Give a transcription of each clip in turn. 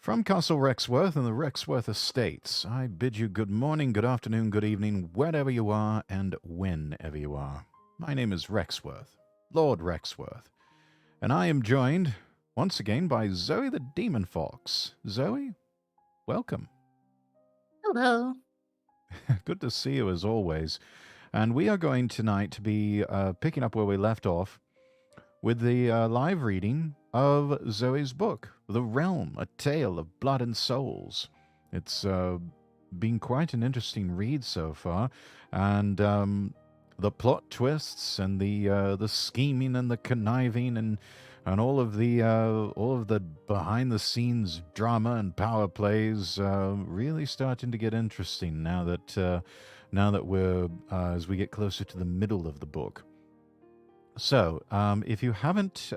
From Castle Rexworth and the Rexworth Estates, I bid you good morning, good afternoon, good evening, wherever you are and whenever you are. My name is Rexworth, Lord Rexworth, and I am joined once again by Zoe the Demon Fox. Zoe, welcome. Hello. Good to see you as always. And we are going tonight to be picking up where we left off with the live reading of Zoe's book, The Realm, A Tale of Blood and Souls. It's been quite an interesting read so far, and the plot twists and the scheming and the conniving and all of the behind the scenes drama and power plays really starting to get interesting now that we're as we get closer to the middle of the book. So, if you haven't,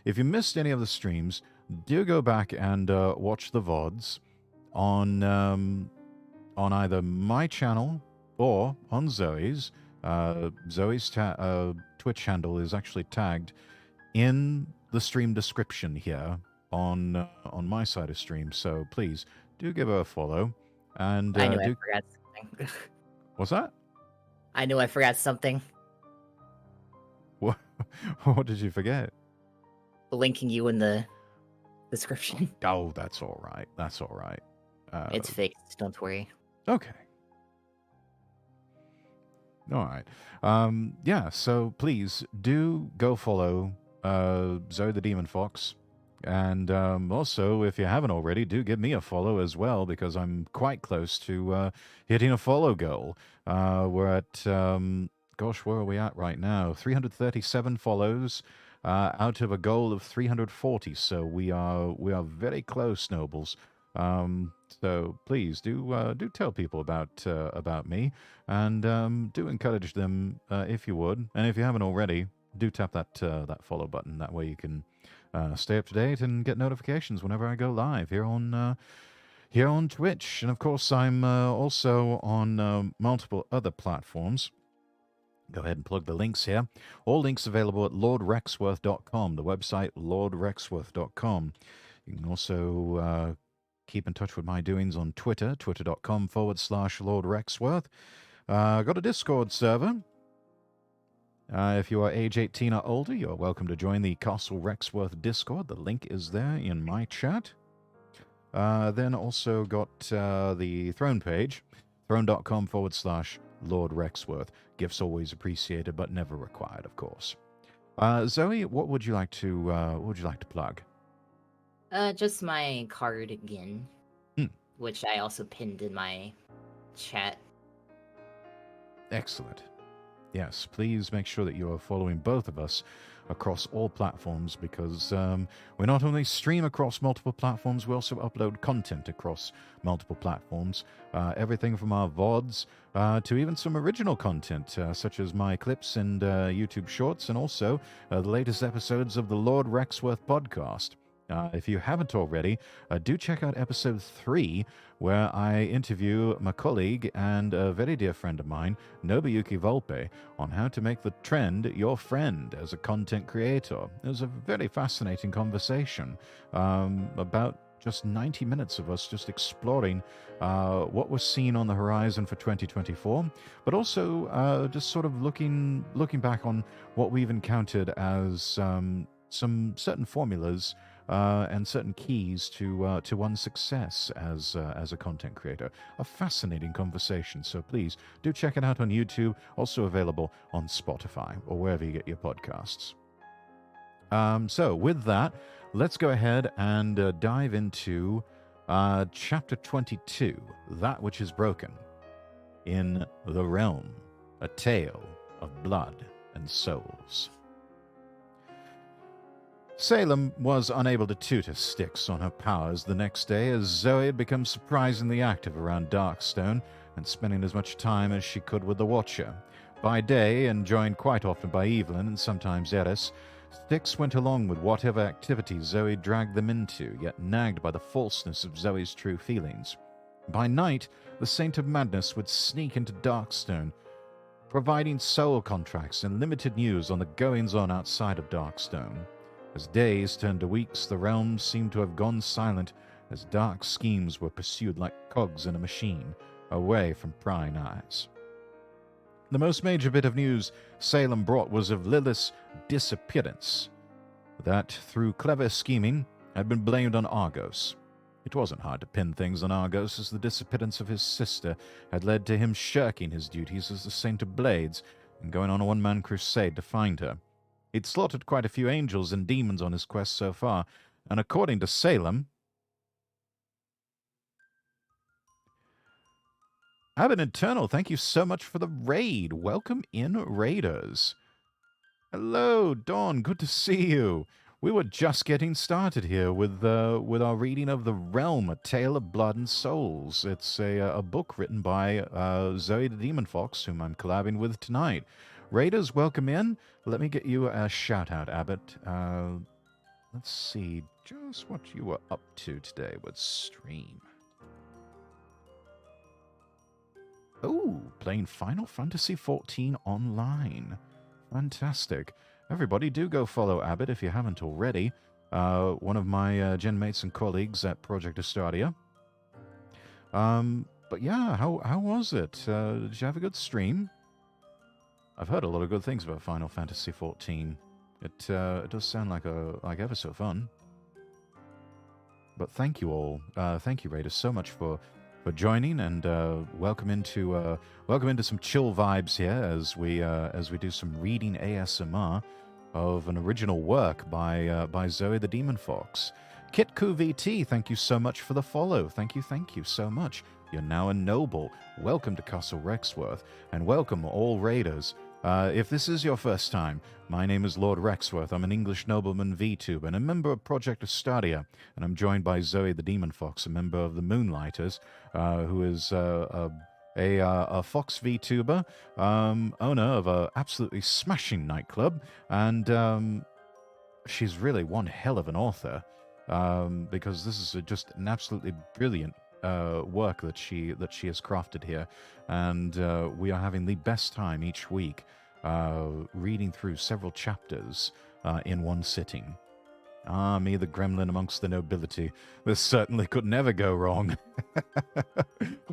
if you missed any of the streams, do go back and watch the VODs on either my channel or on Zoe's. Zoe's Twitch handle is actually tagged in the stream description here on my side of stream. So please do give her a follow. And I knew I forgot something. what's that? I knew I forgot something. What? What did you forget? Linking you in the description. Oh, that's all right. That's all right. It's fixed. Don't worry. Okay. All right. Yeah, so please do go follow Zoe the Demon Fox. And also, if you haven't already, do give me a follow as well, because I'm quite close to hitting a follow goal. We're at, gosh, where are we at right now? 337 follows out of a goal of 340. So we are very close, nobles. So please do tell people about me, and do encourage them if you would. And if you haven't already, do tap that follow button. That way you can stay up to date and get notifications whenever I go live here on Twitch. And of course, I'm also on multiple other platforms. Go ahead and plug the links here. All links available at lordrexworth.com, the website lordrexworth.com. You can also keep in touch with my doings on Twitter, twitter.com/lordrexworth. Got a Discord server. If you are age 18 or older, you're welcome to join the Castle Rexworth Discord. The link is there in my chat. Then also got the Throne page, throne.com/Lord Rexworth. Gifts always appreciated, but never required, of course. Zoe, what would you like to plug? Just my card again, Hmm. which I also pinned in my chat. Excellent. Yes, please make sure that you are following both of us across all platforms, because we not only stream across multiple platforms, we also upload content across multiple platforms. Everything from our VODs to even some original content, such as my clips and YouTube shorts, and also the latest episodes of the Lord Rexworth podcast. If you haven't already, do check out episode 3, where I interview my colleague and a very dear friend of mine, Nobuyuki Volpe, on how to make the trend your friend as a content creator. It was a very fascinating conversation about just 90 minutes of us just exploring what was seen on the horizon for 2024, but also just sort of looking back on what we've encountered as some certain formulas and certain keys to one's success as a content creator. A fascinating conversation. So please do check it out on YouTube. Also available on Spotify or wherever you get your podcasts. So with that, let's go ahead and dive into chapter 22, That Which is Broken, in The Realm, A Tale of Blood and Souls. Salem was unable to tutor Styx on her powers the next day, as Zoe had become surprisingly active around Darkstone and spending as much time as she could with the Watcher. By day, and joined quite often by Evelyn and sometimes Eris, Styx went along with whatever activities Zoe dragged them into, yet nagged by the falseness of Zoe's true feelings. By night, the Saint of Madness would sneak into Darkstone, providing soul contracts and limited news on the goings-on outside of Darkstone. As days turned to weeks, the realms seemed to have gone silent, as dark schemes were pursued like cogs in a machine, away from prying eyes. The most major bit of news Salem brought was of Lilith's disappearance, that, through clever scheming, had been blamed on Argos. It wasn't hard to pin things on Argos, as the disappearance of his sister had led to him shirking his duties as the Saint of Blades and going on a one-man crusade to find her. He'd slaughtered quite a few angels and demons on his quest so far, and according to Salem... Abbott Eternal, thank you so much for the raid. Welcome in, Raiders. Hello, Dawn. Good to see you. We were just getting started here with our reading of The Realm, A Tale of Blood and Souls. It's a book written by Zoe the Demon Fox, whom I'm collabing with tonight. Raiders, welcome in. Let me get you a shout-out, Abbott. Let's see just what you were up to today with stream. Oh, playing Final Fantasy XIV online. Fantastic. Everybody, do go follow Abbott if you haven't already. One of my gen mates and colleagues at Project Astradia. But yeah, how was it? Did you have a good stream? I've heard a lot of good things about Final Fantasy XIV. It does sound like ever so fun. But thank you all. Thank you, Raiders, so much for joining, and welcome into some chill vibes here as we do some reading ASMR of an original work by Zoe the Demon Fox. Kitku VT, thank you so much for the follow. Thank you so much. You're now a noble. Welcome to Castle Rexworth, and welcome all Raiders. If this is your first time, my name is Lord Rexworth. I'm an English nobleman VTuber and a member of Project Astradia, and I'm joined by Zoe the Demon Fox, a member of the Moonlighters, who is a Fox VTuber, owner of a absolutely smashing nightclub, and she's really one hell of an author, because this is just an absolutely brilliant work that she has crafted here, and we are having the best time each week reading through several chapters in one sitting. Ah, me, the gremlin amongst the nobility. This certainly could never go wrong.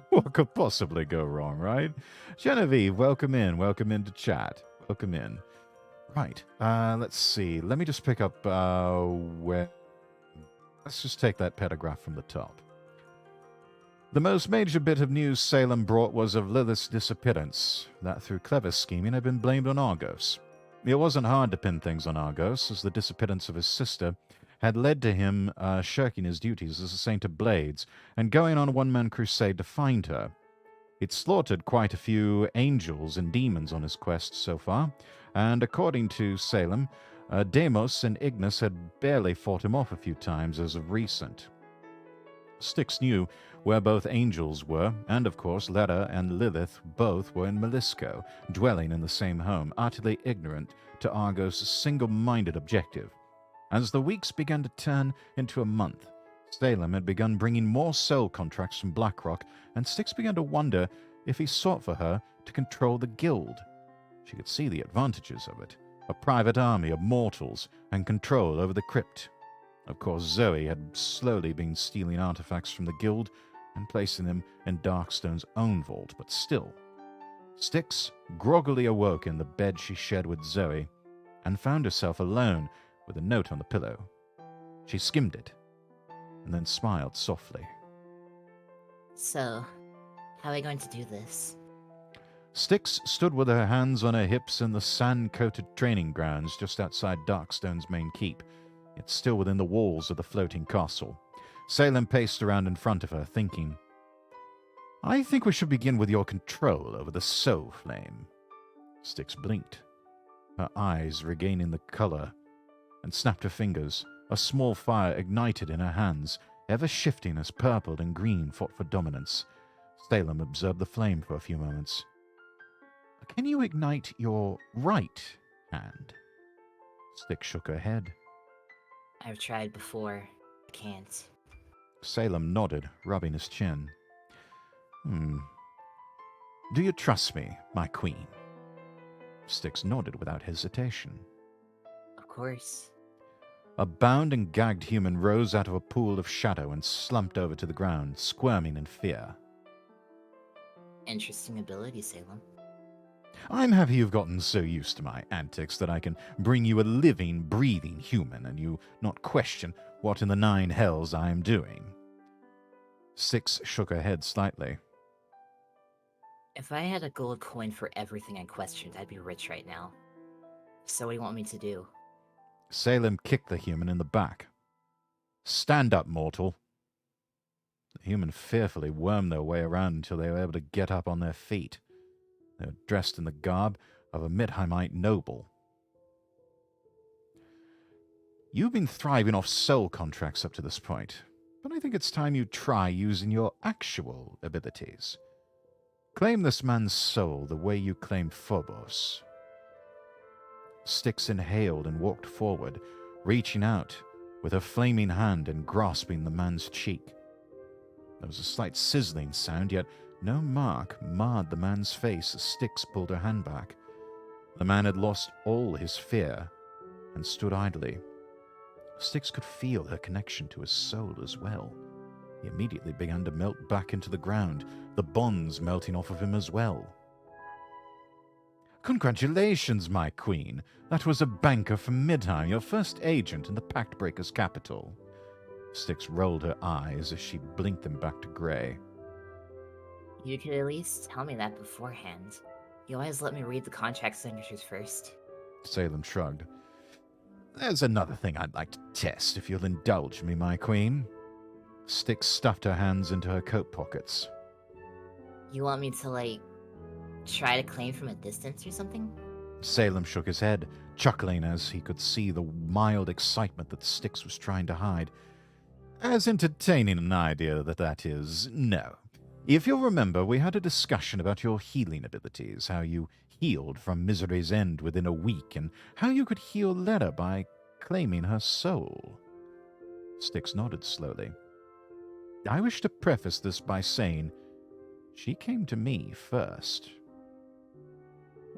What could possibly go wrong, right? Genevieve, welcome into chat. Welcome in. Right, let's see. Let me just pick up where... Let's just take that paragraph from the top. The most major bit of news Salem brought was of Lilith's disappearance, that through clever scheming had been blamed on Argos. It wasn't hard to pin things on Argos, as the disappearance of his sister had led to him shirking his duties as a Saint of Blades and going on a one-man crusade to find her. He'd slaughtered quite a few angels and demons on his quest so far, and according to Salem, Deimos and Ignis had barely fought him off a few times as of recent. Styx knew where both angels were, and of course Lera and Lilith both were in Melisco, dwelling in the same home, utterly ignorant to Argos' single-minded objective. As the weeks began to turn into a month, Salem had begun bringing more soul contracts from Blackrock, and Styx began to wonder if he sought for her to control the guild. She could see the advantages of it, a private army of mortals and control over the crypt. Of course, Zoe had slowly been stealing artifacts from the guild and placing them in Darkstone's own vault, but still. Styx groggily awoke in the bed she shared with Zoe and found herself alone with a note on the pillow. She skimmed it and then smiled softly. So, how are we going to do this? Styx stood with her hands on her hips in the sand-coated training grounds just outside Darkstone's main keep. It's still within the walls of the floating castle. Salem paced around in front of her, thinking, I think we should begin with your control over the soul flame. Styx blinked, her eyes regaining the color, and snapped her fingers. A small fire ignited in her hands, ever shifting as purple and green fought for dominance. Salem observed the flame for a few moments. Can you ignite your right hand? Styx shook her head. I've tried before. I can't. Salem nodded, rubbing his chin. Do you trust me, my queen? Styx nodded without hesitation. Of course. A bound and gagged human rose out of a pool of shadow and slumped over to the ground, squirming in fear. Interesting ability, Salem. I'm happy you've gotten so used to my antics that I can bring you a living, breathing human and you not question what in the nine hells I am doing. Styx shook her head slightly. If I had a gold coin for everything I questioned, I'd be rich right now. So what do you want me to do? Salem kicked the human in the back. Stand up, mortal. The human fearfully wormed their way around until they were able to get up on their feet. They were dressed in the garb of a Midheimite noble. You've been thriving off soul contracts up to this point, but I think it's time you try using your actual abilities. Claim this man's soul the way you claim Phobos. Styx inhaled and walked forward, reaching out with her flaming hand and grasping the man's cheek. There was a slight sizzling sound, yet no mark marred the man's face as Styx pulled her hand back. The man had lost all his fear and stood idly. Styx could feel her connection to his soul as well. He immediately began to melt back into the ground, the bonds melting off of him as well. Congratulations, my queen. That was a banker from Midheim, your first agent in the Pact Breakers' capital. Styx rolled her eyes as she blinked them back to grey. You could at least tell me that beforehand. You always let me read the contract signatures first. Salem shrugged. There's another thing I'd like to test, if you'll indulge me, my queen. Styx stuffed her hands into her coat pockets. You want me to, try to claim from a distance or something? Salem shook his head, chuckling as he could see the mild excitement that Styx was trying to hide. As entertaining an idea that is, no. If you'll remember, we had a discussion about your healing abilities, how you healed from Misery's End within a week, and how you could heal Leda by claiming her soul. Styx nodded slowly. I wish to preface this by saying she came to me first.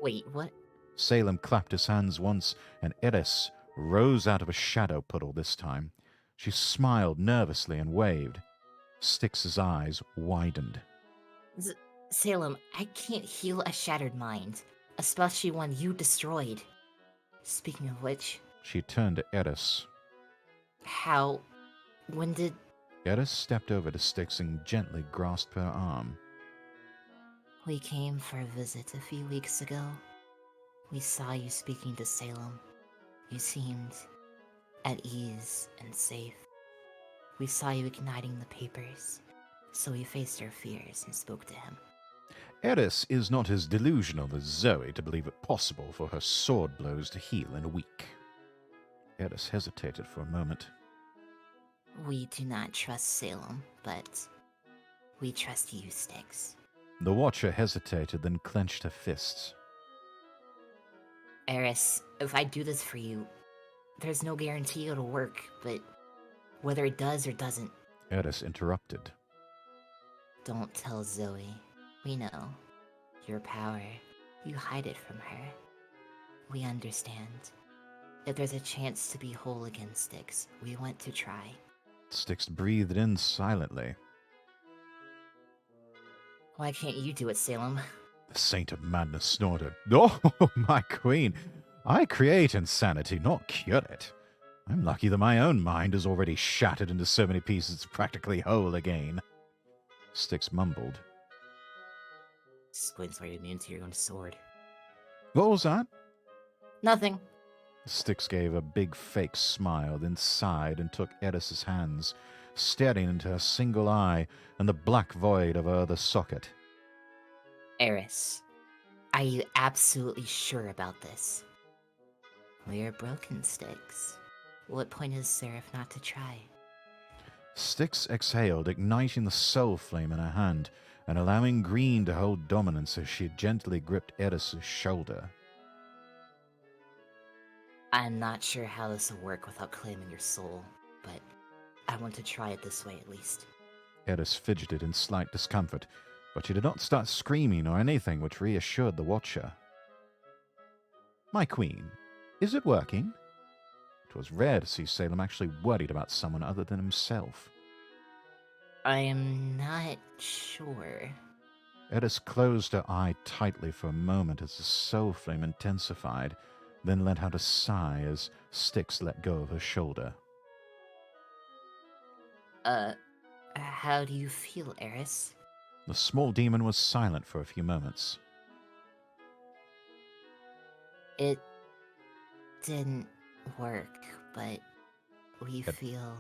Wait, what? Salem clapped his hands once, and Eris rose out of a shadow puddle this time. She smiled nervously and waved. Styx's eyes widened. Salem, I can't heal a shattered mind, especially one you destroyed. Speaking of which... She turned to Eris. How... when did... Eris stepped over to Styx and gently grasped her arm. We came for a visit a few weeks ago. We saw you speaking to Salem. You seemed at ease and safe. We saw you igniting the papers, so we faced our fears and spoke to him. Eris is not as delusional as Zoe to believe it possible for her sword blows to heal in a week. Eris hesitated for a moment. We do not trust Salem, but we trust you, Styx. The Watcher hesitated, then clenched her fists. Eris, if I do this for you, there's no guarantee it'll work, but whether it does or doesn't... Eris interrupted. Don't tell Zoe. We know. Your power. You hide it from her. We understand. If there's a chance to be whole again, Styx, we want to try. Styx breathed in silently. Why can't you do it, Salem? The Saint of Madness snorted. Oh, my queen, I create insanity, not cure it. I'm lucky that my own mind is already shattered into so many pieces it's practically whole again. Styx mumbled. Squint's right immune to your own sword. What was that? Nothing. Styx gave a big fake smile, then sighed and took Eris's hands, staring into her single eye and the black void of her other socket. Eris, are you absolutely sure about this? We're broken, Styx. What point is there if not to try? Styx exhaled, igniting the soul flame in her hand and allowing Green to hold dominance as she gently gripped Eris's shoulder. I'm not sure how this will work without claiming your soul, but I want to try it this way at least. Eris fidgeted in slight discomfort, but she did not start screaming or anything, which reassured the Watcher. My queen, is it working? It was rare to see Salem actually worried about someone other than himself. I am not sure. Eris closed her eye tightly for a moment as the soul flame intensified, then let out a sigh as Styx let go of her shoulder. How do you feel, Eris? The small demon was silent for a few moments. It didn't work, but we Ed- feel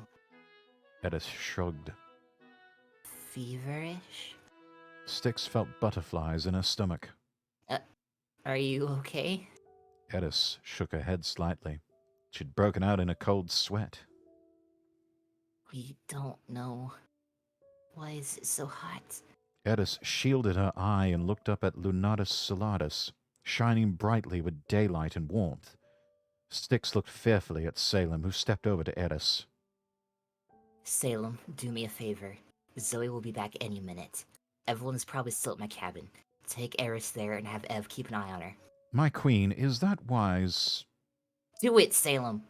Eris shrugged. feverish. Styx felt butterflies in her stomach. Are you okay? Eris shook her head slightly. She'd broken out in a cold sweat. We don't know. Why is it so hot? Eris shielded her eye and looked up at Lunatus Solatus, shining brightly with daylight and warmth. Styx looked fearfully at Salem, who stepped over to Eris. Salem, do me a favor. Zoe will be back any minute. Evelyn is probably still at my cabin. Take Eris there and have Ev keep an eye on her. My queen, is that wise? Do it, Salem!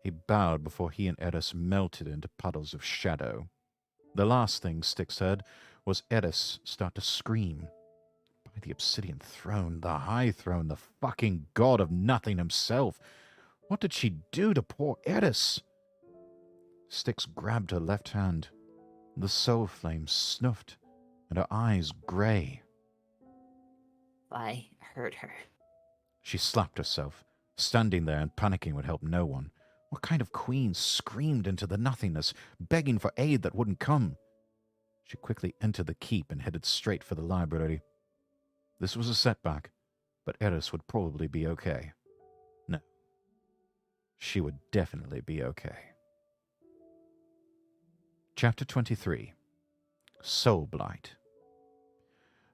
He bowed before he and Eris melted into puddles of shadow. The last thing Styx heard was Eris start to scream. By the obsidian throne, the high throne, the fucking god of nothing himself. What did she do to poor Eris? Styx grabbed her left hand. The soul flame snuffed, and her eyes grey. I hurt her. She slapped herself. Standing there and panicking would help no one. What kind of queen screamed into the nothingness, begging for aid that wouldn't come? She quickly entered the keep and headed straight for the library. This was a setback, but Eris would probably be okay. No. She would definitely be okay. Chapter 23. Soul Blight.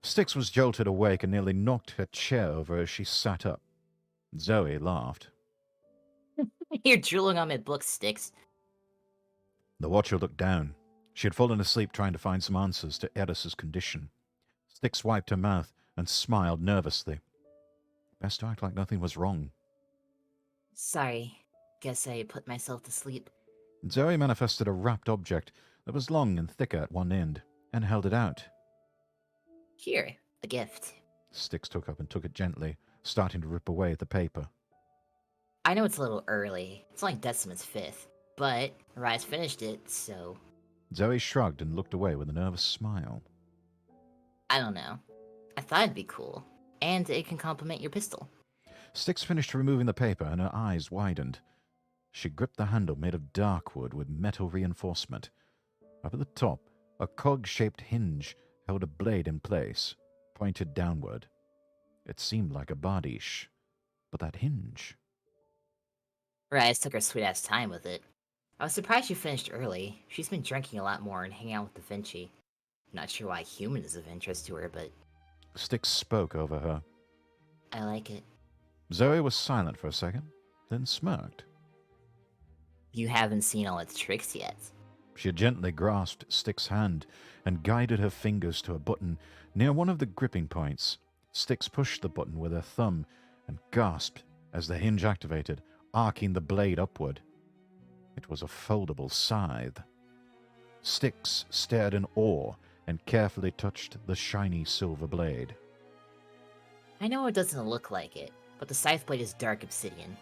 Styx was jolted awake and nearly knocked her chair over as she sat up. Zoe laughed. You're drooling on my book, Styx. The Watcher looked down. She had fallen asleep trying to find some answers to Eris's condition. Styx wiped her mouth and smiled nervously. Best to act like nothing was wrong. Sorry. Guess I put myself to sleep. Zoe manifested a wrapped object that was long and thicker at one end and held it out. Here, a gift. Styx took up and took it gently, starting to rip away at the paper. I know it's a little early. It's only Decima's 5th. But Rise finished it, so... Zoe shrugged and looked away with a nervous smile. I don't know. I thought it'd be cool. And it can complement your pistol. Styx finished removing the paper and her eyes widened. She gripped the handle made of dark wood with metal reinforcement. Up at the top, a cog-shaped hinge held a blade in place, pointed downward. It seemed like a bardiche. But that hinge... Rise took her sweet-ass time with it. I was surprised she finished early. She's been drinking a lot more and hanging out with Da Vinci. Not sure why human is of interest to her, but... Styx spoke over her. I like it. Zoe was silent for a second, then smirked. You haven't seen all its tricks yet. She gently grasped Styx's hand and guided her fingers to a button near one of the gripping points. Styx pushed the button with her thumb and gasped as the hinge activated, arcing the blade upward. It was a foldable scythe. Styx stared in awe and carefully touched the shiny silver blade. I know it doesn't look like it, but the scythe blade is dark obsidian.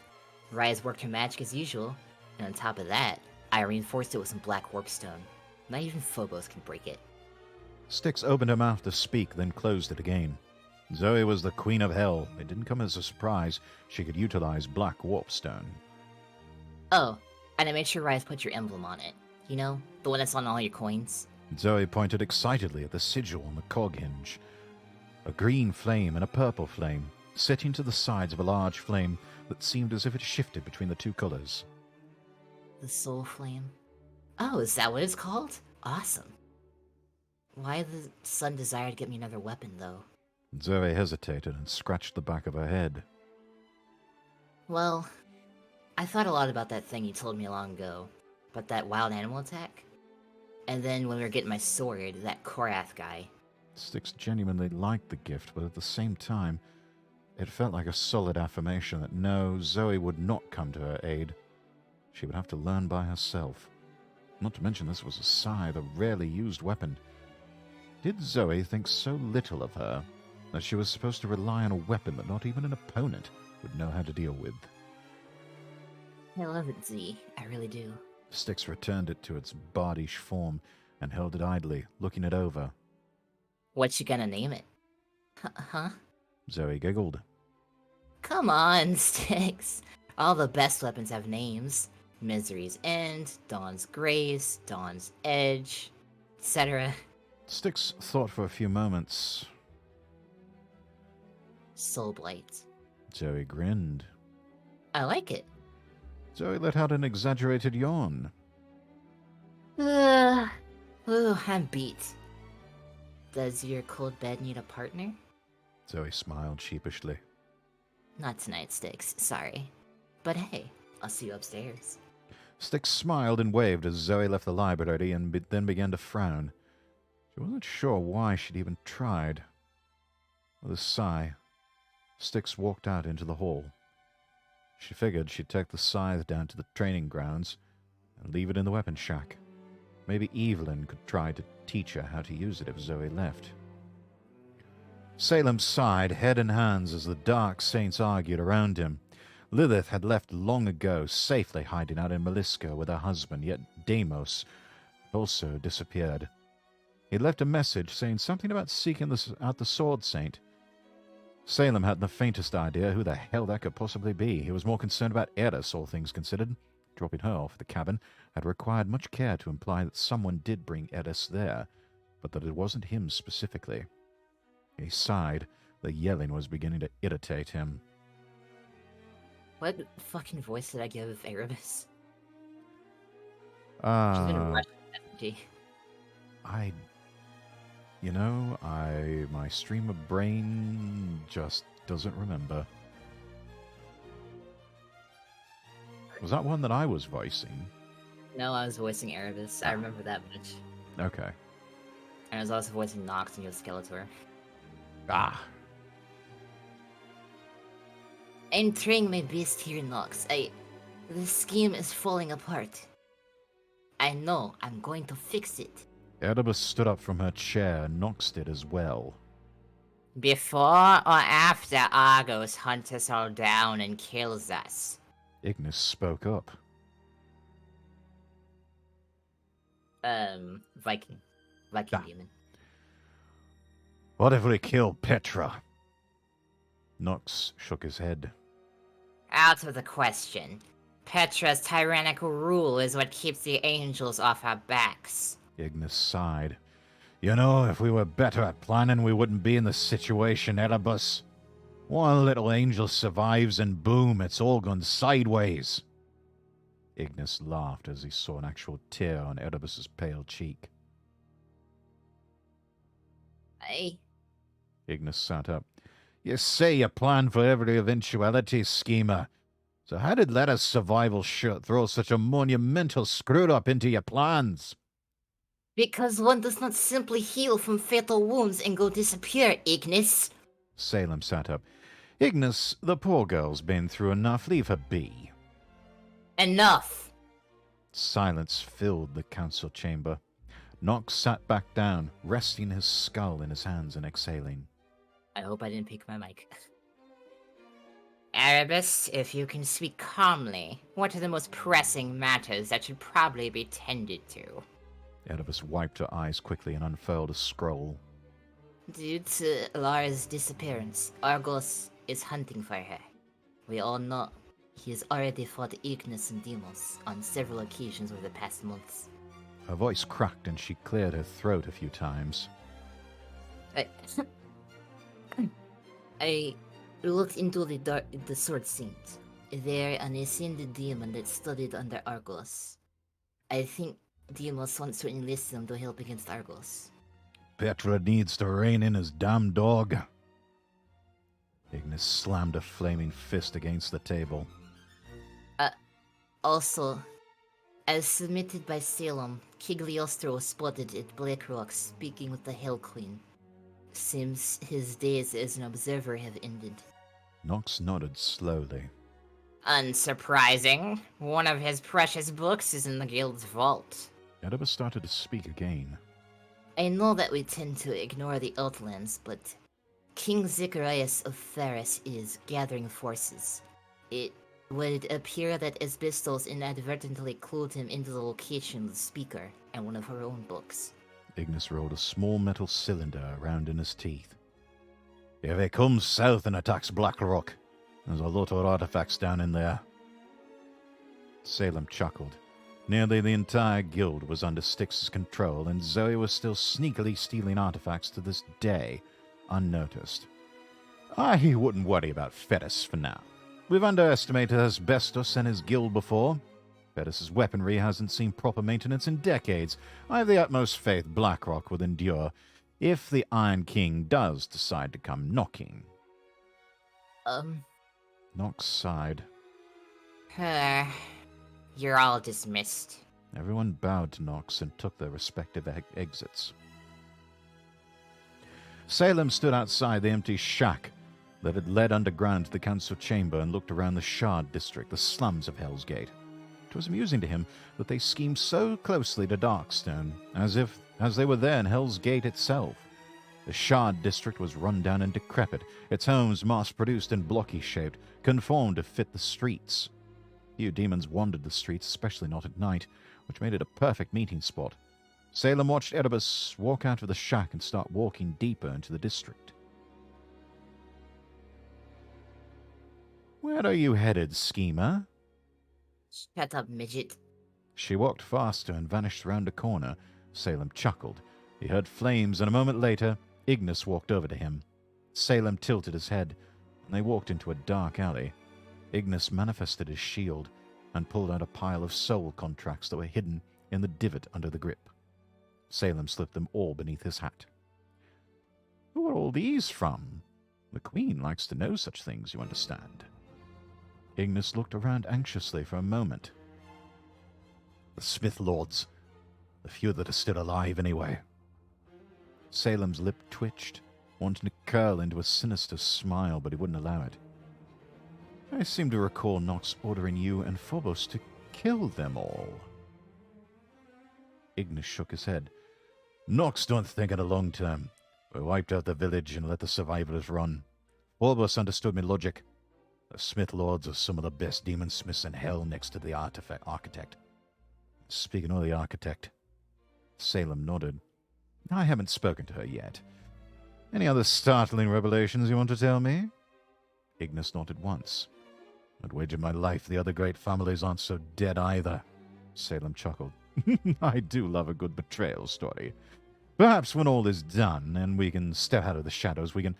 Rise worked her magic as usual, and on top of that, I reinforced it with some black warpstone. Not even Phobos can break it. Styx opened her mouth to speak, then closed it again. Zoe was the queen of hell. It didn't come as a surprise she could utilize black warpstone. Oh, and I made sure Rise put your emblem on it. You know, the one that's on all your coins. Zoe pointed excitedly at the sigil on the cog hinge. A green flame and a purple flame, sitting to the sides of a large flame that seemed as if it shifted between the two colors. The Soul Flame. Oh, is that what it's called? Awesome. Why the sudden desire to get me another weapon, though? Zoe hesitated and scratched the back of her head. Well, I thought a lot about that thing you told me long ago. About that wild animal attack. And then when we were getting my sword, that Korath guy. Styx genuinely liked the gift, but at the same time, it felt like a solid affirmation that no, Zoe would not come to her aid. she would have to learn by herself. Not to mention this was a scythe, a rarely used weapon. Did Zoe think so little of her that she was supposed to rely on a weapon that not even an opponent would know how to deal with? I love it, Z. I really do. Styx returned it to its bardish form and held it idly, looking it over. What you gonna name it? Huh? Zoe giggled. Come on, Styx. All the best weapons have names. Misery's End, Dawn's Grace, Dawn's Edge, etc. Styx thought for a few moments. Soulblight. Zoe grinned. I like it. Zoe let out an exaggerated yawn. Ooh, I'm beat. Does your cold bed need a partner? Zoe smiled sheepishly. Not tonight, Styx. Sorry. But hey, I'll see you upstairs. Styx smiled and waved as Zoe left the library and then began to frown. She wasn't sure why she'd even tried. With a sigh, Styx walked out into the hall. She figured she'd take the scythe down to the training grounds and leave it in the weapon shack. Maybe Evelyn could try to teach her how to use it if Zoe left. Salem sighed, head and hands, as the dark saints argued around him. Lilith had left long ago, safely hiding out in Meliska with her husband, yet Deimos also disappeared. He'd left a message saying something about seeking out the Sword Saint. Salem hadn't the faintest idea who the hell that could possibly be. He was more concerned about Eris, all things considered. Dropping her off at the cabin had required much care to imply that someone did bring Eris there, but that it wasn't him specifically. He sighed. The yelling was beginning to irritate him. What fucking voice did I give Erebus? She's been Russian, hasn't she? My streamer brain just doesn't remember. Was that one that I was voicing? No, I was voicing Erebus. I remember that much. Okay. And I was also voicing Nox and your Skeletor. Ah. Entering my beast here, Nox. The scheme is falling apart. I know, I'm going to fix it. Erebus stood up from her chair, and Nox did as well. Before or after Argos hunts us all down and kills us? Ignis spoke up. Viking demon. What if we kill Petra? Nox shook his head. Out of the question. Petra's tyrannical rule is what keeps the angels off our backs. Ignis sighed. You know, if we were better at planning, we wouldn't be in this situation, Erebus. One little angel survives and boom, it's all gone sideways. Ignis laughed as he saw an actual tear on Erebus's pale cheek. Ignis sat up. You say you plan for every eventuality, schemer. So how did Leta's survival shit throw such a monumental screw-up into your plans? Because one does not simply heal from fatal wounds and go disappear, Ignis. Salem sat up. Ignis, the poor girl's been through enough. Leave her be. Enough. Silence filled the council chamber. Nox sat back down, resting his skull in his hands and exhaling. I hope I didn't pick my mic. Erebus, if you can speak calmly, what are the most pressing matters that should probably be tended to? Erebus wiped her eyes quickly and unfurled a scroll. Due to Lara's disappearance, Argos is hunting for her. We all know he has already fought Ignis and Deimos on several occasions over the past months. Her voice cracked and she cleared her throat a few times. I looked into the Sword Saint. They're an ascended demon that studied under Argos. I think Deimos wants to enlist them to help against Argos. Petra needs to rein in his damn dog. Ignis slammed a flaming fist against the table. Also, as submitted by Salem, Cagliostro spotted at Blackrock speaking with the Hell Queen. Seems his days as an observer have ended. Nox nodded slowly. Unsurprising. One of his precious books is in the guild's vault. Oedipus started to speak again. I know that we tend to ignore the Outlands, but King Zacharias of Ferris is gathering forces. It would appear that Esbistos inadvertently clued him into the location of the speaker and one of her own books. Ignis rolled a small metal cylinder around in his teeth. If he comes south and attacks Blackrock, there's a lot of artifacts down in there. Salem chuckled. Nearly the entire guild was under Styx's control, and Zoe was still sneakily stealing artifacts to this day, unnoticed. I wouldn't worry about Fettus for now. We've underestimated Asbestos and his guild before. Fettus's weaponry hasn't seen proper maintenance in decades. I have the utmost faith Blackrock will endure if the Iron King does decide to come knocking. Nox sighed. You're all dismissed. Everyone bowed to Nox and took their respective exits. Salem stood outside the empty shack that had led underground to the council chamber and looked around the Shard district, the slums of Hell's Gate. It was amusing to him that they schemed so closely to Darkstone, as they were there in Hell's Gate itself. The Shard district was run down and decrepit, its homes mass-produced and blocky-shaped, conformed to fit the streets. Few demons wandered the streets, especially not at night, which made it a perfect meeting spot. Salem watched Oedipus walk out of the shack and start walking deeper into the district. Where are you headed, schemer? Shut up, midget. She walked faster and vanished round a corner. Salem chuckled. He heard flames, and a moment later, Ignis walked over to him. Salem tilted his head, and they walked into a dark alley. Ignis manifested his shield and pulled out a pile of soul contracts that were hidden in the divot under the grip. Salem slipped them all beneath his hat. Who are all these from? The Queen likes to know such things, you understand. Ignis looked around anxiously for a moment. The Smith Lords. The few that are still alive, anyway. Salem's lip twitched, wanting to curl into a sinister smile, but he wouldn't allow it. I seem to recall Nox ordering you and Phobos to kill them all. Ignis shook his head. Nox don't think in the long term. We wiped out the village and let the survivors run. Phobos understood me logic. The Smith Lords are some of the best demon smiths in hell next to the architect. Speaking of the architect, Salem nodded. I haven't spoken to her yet. Any other startling revelations you want to tell me? Ignis nodded once. I'd wager my life the other great families aren't so dead either. Salem chuckled. I do love a good betrayal story. Perhaps when all is done and we can step out of the shadows, we can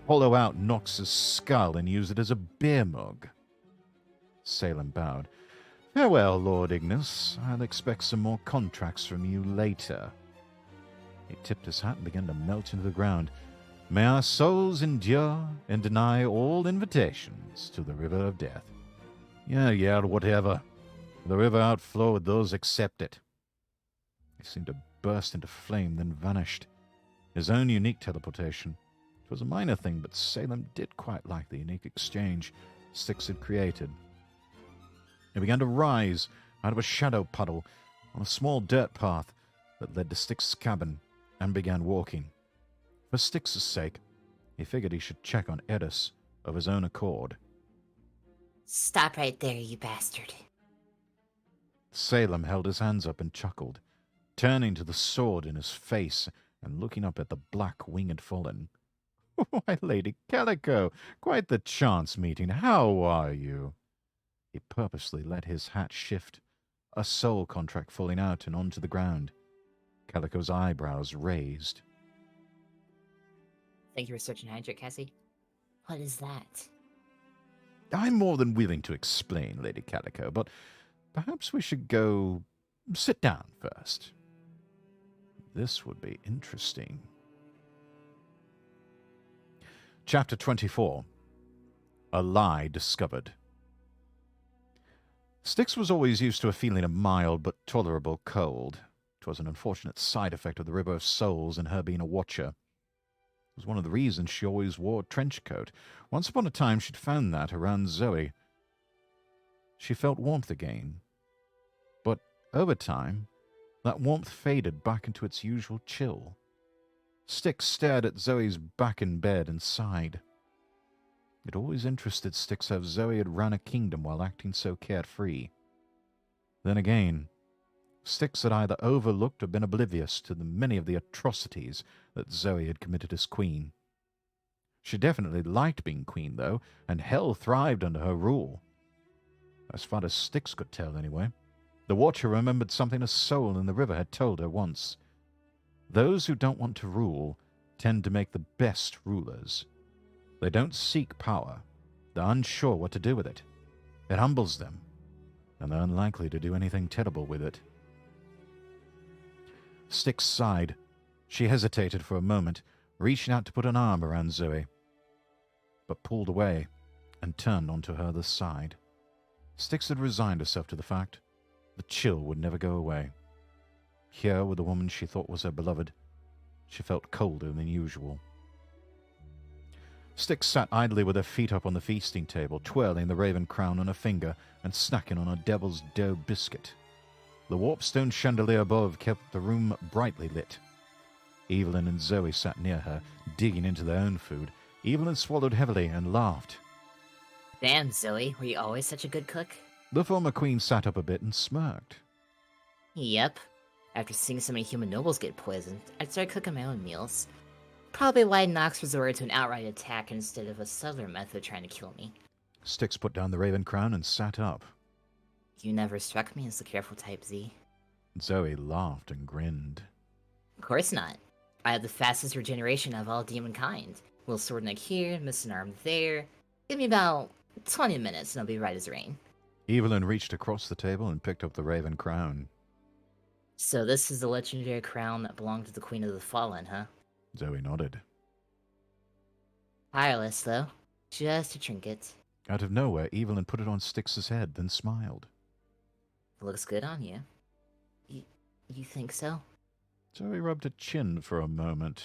hollow out Nox's skull and use it as a beer mug. Salem bowed. Farewell, Lord Ignis. I'll expect some more contracts from you later. He tipped his hat and began to melt into the ground. May our souls endure and deny all invitations to the river of death. Yeah, whatever. The river outflow with those accept it. He seemed to burst into flame, then vanished. His own unique teleportation. It was a minor thing, but Salem did quite like the unique exchange Styx had created. He began to rise out of a shadow puddle on a small dirt path that led to Styx's cabin and began walking. For Styx's sake, he figured he should check on Eris of his own accord. Stop right there, you bastard. Salem held his hands up and chuckled, turning to the sword in his face and looking up at the black winged fallen. Why, Lady Calico, quite the chance meeting. How are you? He purposely let his hat shift, a soul contract falling out and onto the ground. Calico's eyebrows raised. Thank you for searching Hydric, Cassie. What is that? I'm more than willing to explain, Lady Calico, but perhaps we should go sit down first. This would be interesting. Chapter 24. A Lie Discovered. Styx was always used to a feeling of mild but tolerable cold. 'Twas an unfortunate side effect of the River of Souls and her being a watcher. It was one of the reasons she always wore a trench coat. Once upon a time she'd found that around Zoe. she felt warmth again. But over time, that warmth faded back into its usual chill. Styx stared at Zoe's back in bed and sighed. It always interested Styx how Zoe had run a kingdom while acting so carefree. Then again, Styx had either overlooked or been oblivious to the many of the atrocities that Zoe had committed as queen. She definitely liked being queen, though, and hell thrived under her rule. As far as Styx could tell, anyway. The Watcher remembered something a soul in the river had told her once. Those who don't want to rule tend to make the best rulers. They don't seek power. They're unsure what to do with it. It humbles them, and they're unlikely to do anything terrible with it. Styx sighed. She hesitated for a moment, reaching out to put an arm around Zoe, but pulled away and turned onto her other side. Styx had resigned herself to the fact the chill would never go away. Here, with the woman she thought was her beloved, she felt colder than usual. Styx sat idly with her feet up on the feasting table, twirling the raven crown on her finger and snacking on a devil's dough biscuit. The warpstone chandelier above kept the room brightly lit. Evelyn and Zoe sat near her, digging into their own food. Evelyn swallowed heavily and laughed. Damn, Zoe, were you always such a good cook? The former queen sat up a bit and smirked. Yep. After seeing so many human nobles get poisoned, I'd start cooking my own meals. Probably why Nox resorted to an outright attack instead of a subtler method trying to kill me. Styx put down the raven crown and sat up. You never struck me as the careful type, Z. Zoe laughed and grinned. Of course not. I have the fastest regeneration of all demon kind. Little sword neck here, missing arm there. Give me about 20 minutes and I'll be right as rain. Evelyn reached across the table and picked up the raven crown. So this is the legendary crown that belonged to the Queen of the Fallen, huh? Zoe nodded. Tireless, though. Just a trinket. Out of nowhere, Evelyn put it on Styx's head, then smiled. It looks good on you. You think so? Zoe rubbed her chin for a moment.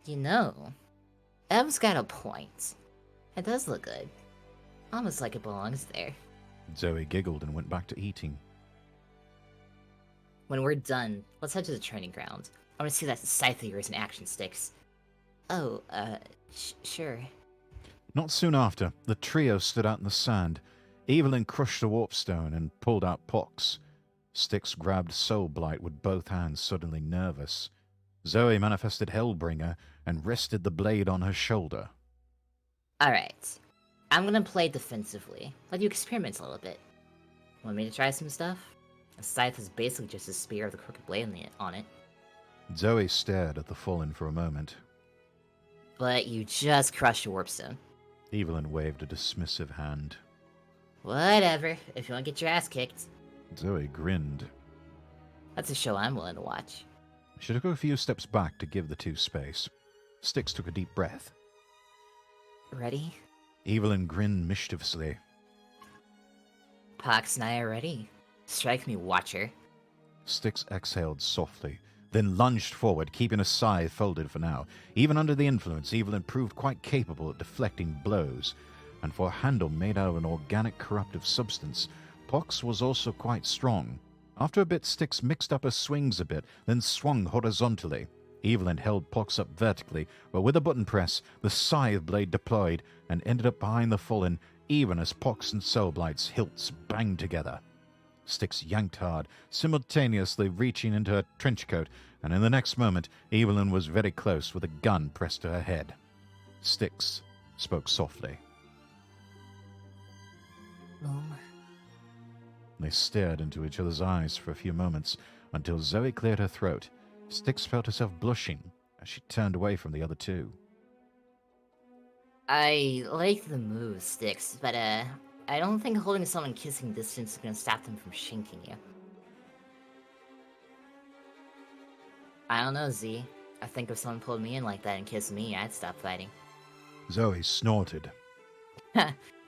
You know, Ev's got a point. It does look good. Almost like it belongs there. Zoe giggled and went back to eating. When we're done, let's head to the training ground. I want to see that scythe of yours in action, Styx. Oh, sure. Not soon after, the trio stood out in the sand. Evelyn crushed a warpstone and pulled out Pox. Styx grabbed Soul Blight with both hands, suddenly nervous. Zoe manifested Hellbringer and rested the blade on her shoulder. Alright. I'm gonna play defensively. Let you experiment a little bit. Want me to try some stuff? A scythe is basically just a spear with a crooked blade on it. Zoe stared at the Fallen for a moment. But you just crushed a warpstone. Evelyn waved a dismissive hand. Whatever, if you want to get your ass kicked. Zoe grinned. That's a show I'm willing to watch. She took a few steps back to give the two space. Styx took a deep breath. Ready? Evelyn grinned mischievously. Pox and I are ready. Strike me, Watcher. Styx exhaled softly, then lunged forward, keeping a scythe folded for now. Even under the influence, Evelyn proved quite capable at deflecting blows, and for a handle made out of an organic corruptive substance, Pox was also quite strong. After a bit, Styx mixed up her swings a bit, then swung horizontally. Evelyn held Pox up vertically, but with a button press, the scythe blade deployed and ended up behind the Fallen, even as Pox and Soulblight's hilts banged together. Styx yanked hard, simultaneously reaching into her trench coat, and in the next moment, Evelyn was very close with a gun pressed to her head. Styx spoke softly. Loom. They stared into each other's eyes for a few moments, until Zoe cleared her throat. Styx felt herself blushing as she turned away from the other two. I like the move, Styx, but I don't think holding someone kissing distance is gonna stop them from shinking you. I don't know, Z. I think if someone pulled me in like that and kissed me, I'd stop fighting. Zoe snorted.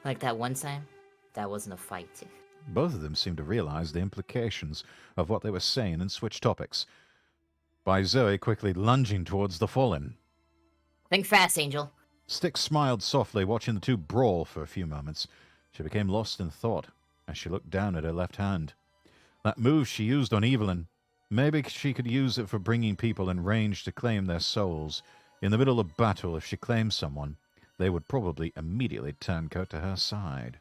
Like that one time? That wasn't a fight. Both of them seemed to realize the implications of what they were saying and switched topics, by Zoe quickly lunging towards the Fallen. Think fast, Angel. Styx smiled softly, watching the two brawl for a few moments. She became lost in thought, as she looked down at her left hand. That move she used on Evelyn. Maybe she could use it for bringing people in range to claim their souls. In the middle of battle, if she claimed someone, they would probably immediately turncoat to her side.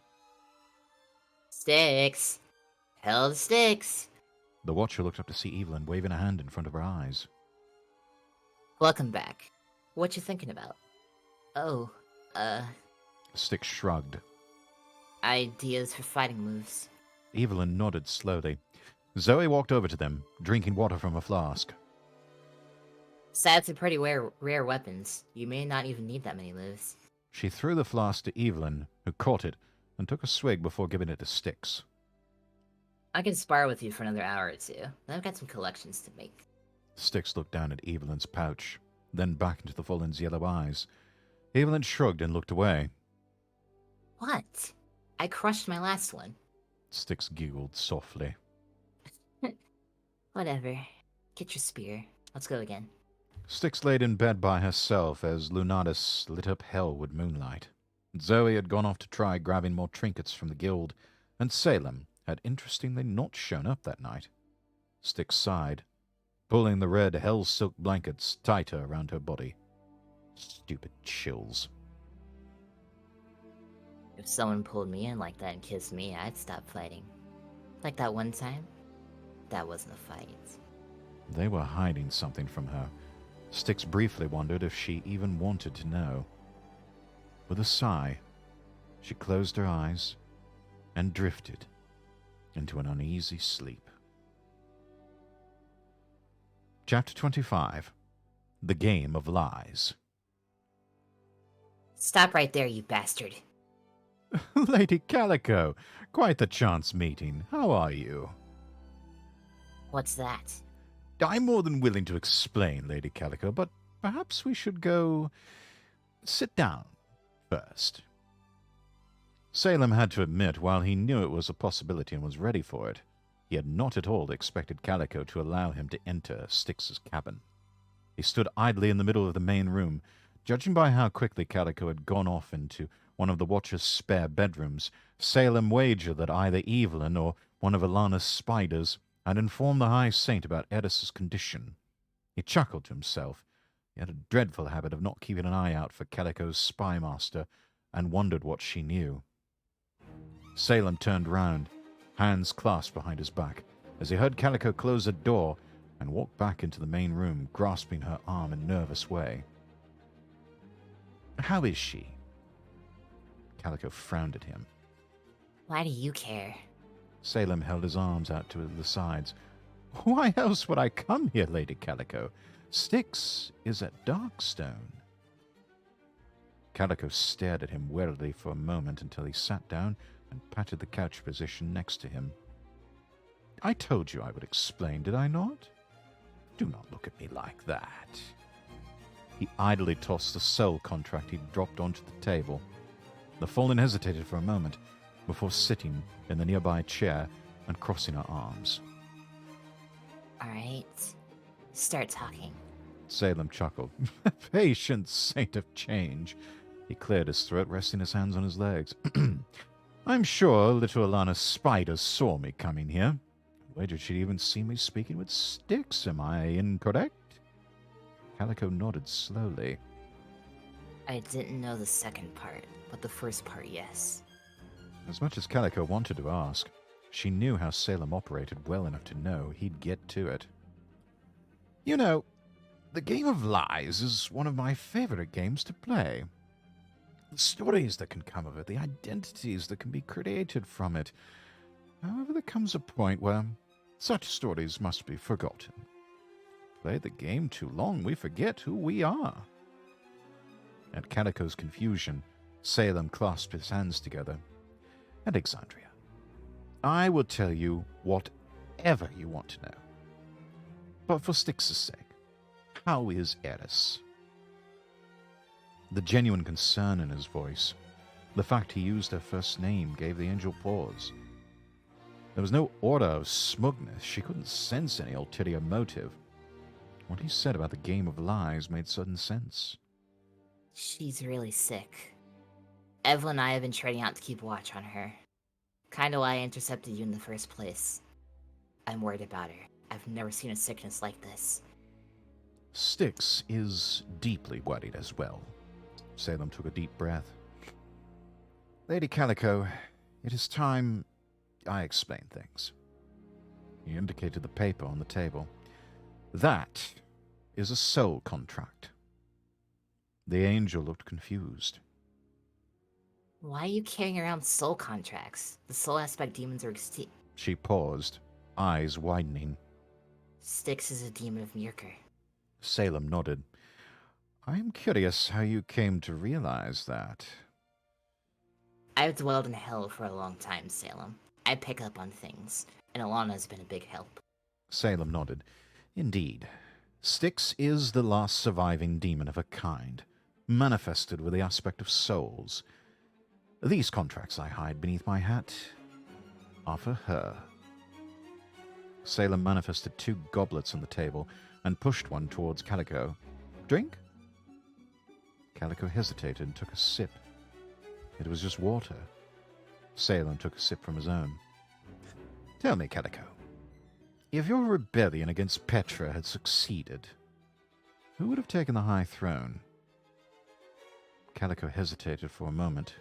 Sticks. Held sticks. The Watcher looked up to see Evelyn waving a hand in front of her eyes. Welcome back. What you thinking about? Oh, Styx shrugged. ideas for fighting moves. Evelyn nodded slowly. Zoe walked over to them, drinking water from a flask. Stats are pretty rare weapons. You may not even need that many moves. She threw the flask to Evelyn, who caught it and took a swig before giving it to Styx. I can spar with you for another hour or two. I've got some collections to make. Styx looked down at Evelyn's pouch, then back into the Fallen's yellow eyes. Evelyn shrugged and looked away. What? I crushed my last one. Styx giggled softly. Whatever. Get your spear. Let's go again. Styx laid in bed by herself as Lunatus lit up hell with moonlight. Zoe had gone off to try grabbing more trinkets from the guild, and Salem had interestingly not shown up that night. Styx sighed, pulling the red hell silk blankets tighter around her body. Stupid chills. If someone pulled me in like that and kissed me, I'd stop fighting. Like that one time? That wasn't a fight. They were hiding something from her. Styx briefly wondered if she even wanted to know. With a sigh, she closed her eyes and drifted into an uneasy sleep. Chapter 25. The Game of Lies. Stop right there, you bastard. Lady Calico, quite the chance meeting. How are you? What's that? I'm more than willing to explain, Lady Calico, but perhaps we should go sit down first. Salem had to admit, while he knew it was a possibility and was ready for it, he had not at all expected Calico to allow him to enter Styx's cabin. He stood idly in the middle of the main room. Judging by how quickly Calico had gone off into one of the Watcher's spare bedrooms, Salem wagered that either Evelyn or one of Alana's spiders had informed the High Saint about Edis's condition. He chuckled to himself. He had a dreadful habit of not keeping an eye out for Calico's spy master, and wondered what she knew. Salem turned round, hands clasped behind his back, as he heard Calico close the door and walk back into the main room, grasping her arm in a nervous way. How is she? Calico frowned at him. Why do you care? Salem held his arms out to the sides. Why else would I come here, Lady Calico? Styx is at Darkstone. Calico stared at him warily for a moment until he sat down and patted the couch position next to him. I told you I would explain, did I not? Do not look at me like that. He idly tossed the soul contract he'd dropped onto the table. The Fallen hesitated for a moment before sitting in the nearby chair and crossing her arms. Alright. Start talking. Salem chuckled. Patient saint of change. He cleared his throat, resting his hands on his legs. I'm sure little Alana's spiders saw me coming here. Wagered she'd even see me speaking with Styx. Am I incorrect? Calico nodded slowly. I didn't know the second part, but the first part, yes. As much as Calico wanted to ask, she knew how Salem operated well enough to know he'd get to it. You know, the game of lies is one of my favorite games to play. The stories that can come of it, the identities that can be created from it. However, there comes a point where such stories must be forgotten. Play the game too long, we forget who we are. At Calico's confusion, Salem clasped his hands together. Alexandria, I will tell you whatever you want to know. But for Styx's sake, how is Eris? The genuine concern in his voice, the fact he used her first name, gave the angel pause. There was no aura of smugness. She couldn't sense any ulterior motive. What he said about the game of lies made sudden sense. She's really sick. Evelyn and I have been trading out to keep watch on her. Kinda why I intercepted you in the first place. I'm worried about her. I've never seen a sickness like this. Styx is deeply worried as well. Salem took a deep breath. Lady Calico, it is time I explain things. He indicated the paper on the table. That is a soul contract. The angel looked confused. Why are you carrying around soul contracts? The soul aspect demons are extinct. She paused, eyes widening. Styx is a demon of Myrkur. Salem nodded. I'm curious how you came to realize that. I've dwelled in hell for a long time, Salem. I pick up on things, and Alana's been a big help. Salem nodded. Indeed. Styx is the last surviving demon of a kind, manifested with the aspect of souls. These contracts I hide beneath my hat are for her. Salem manifested 2 goblets on the table and pushed one towards Calico. Drink? Calico hesitated and took a sip. It was just water. Salem took a sip from his own. Tell me, Calico, if your rebellion against Petra had succeeded, who would have taken the high throne? Calico hesitated for a moment.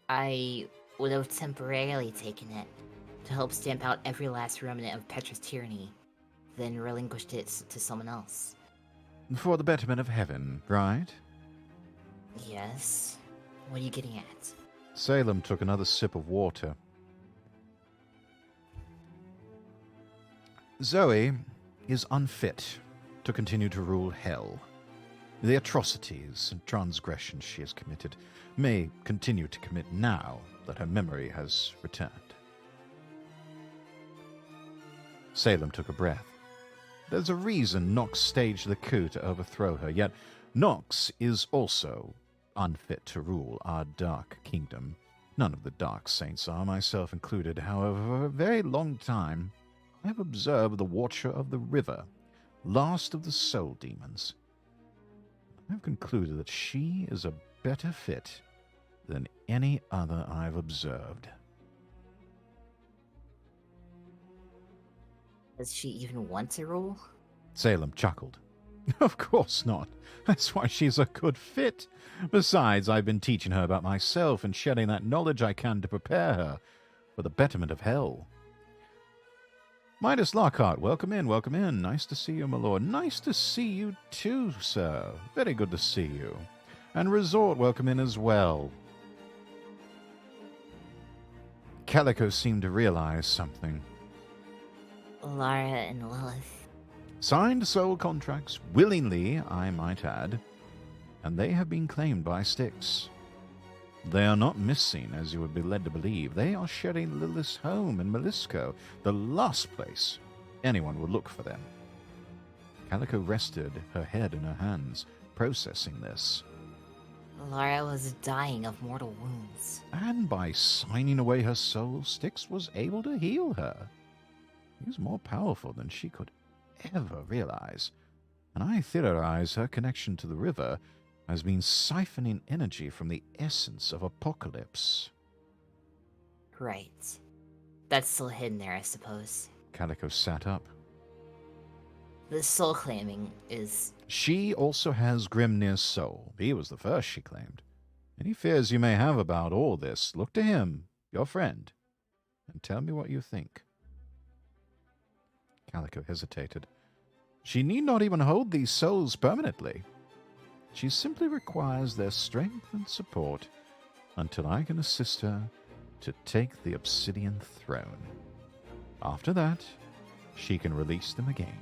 I would have temporarily taken it to help stamp out every last remnant of Petra's tyranny, then relinquished it to someone else. For the betterment of heaven, right? Yes? What are you getting at? Salem took another sip of water. Zoe is unfit to continue to rule hell. The atrocities and transgressions she has committed may continue to commit now that her memory has returned. Salem took a breath. There's a reason Nox staged the coup to overthrow her, yet Nox is also unfit to rule our dark kingdom. None of the dark saints are, myself included. However, for a very long time, I have observed the Watcher of the River, last of the soul demons. I have concluded that she is a better fit than any other I've observed. Does she even want to rule? Salem chuckled. Of course not. That's why she's a good fit. Besides, I've been teaching her about myself and sharing that knowledge I can to prepare her for the betterment of hell. Midas Lockhart, welcome in, welcome in. Nice to see you, my lord. Nice to see you too, sir. Very good to see you. And Resort, welcome in as well. Calico seemed to realize something. Lara and Lilith. Signed soul contracts, willingly, I might add, and they have been claimed by Styx. They are not missing, as you would be led to believe. They are sharing Lilith's home in Melisco, the last place anyone would look for them. Calico rested her head in her hands, processing this. Lara was dying of mortal wounds. And by signing away her soul, Styx was able to heal her. He was more powerful than she could ever realize, and I theorize her connection to the river has been siphoning energy from the essence of Apocalypse. Right. That's still hidden there, I suppose. Calico sat up. The soul claiming is... She also has Grimnir's soul. He was the first, she claimed. Any fears you may have about all this, look to him, your friend, and tell me what you think. Calico hesitated. She need not even hold these souls permanently. She simply requires their strength and support until I can assist her to take the Obsidian Throne. After that, she can release them again.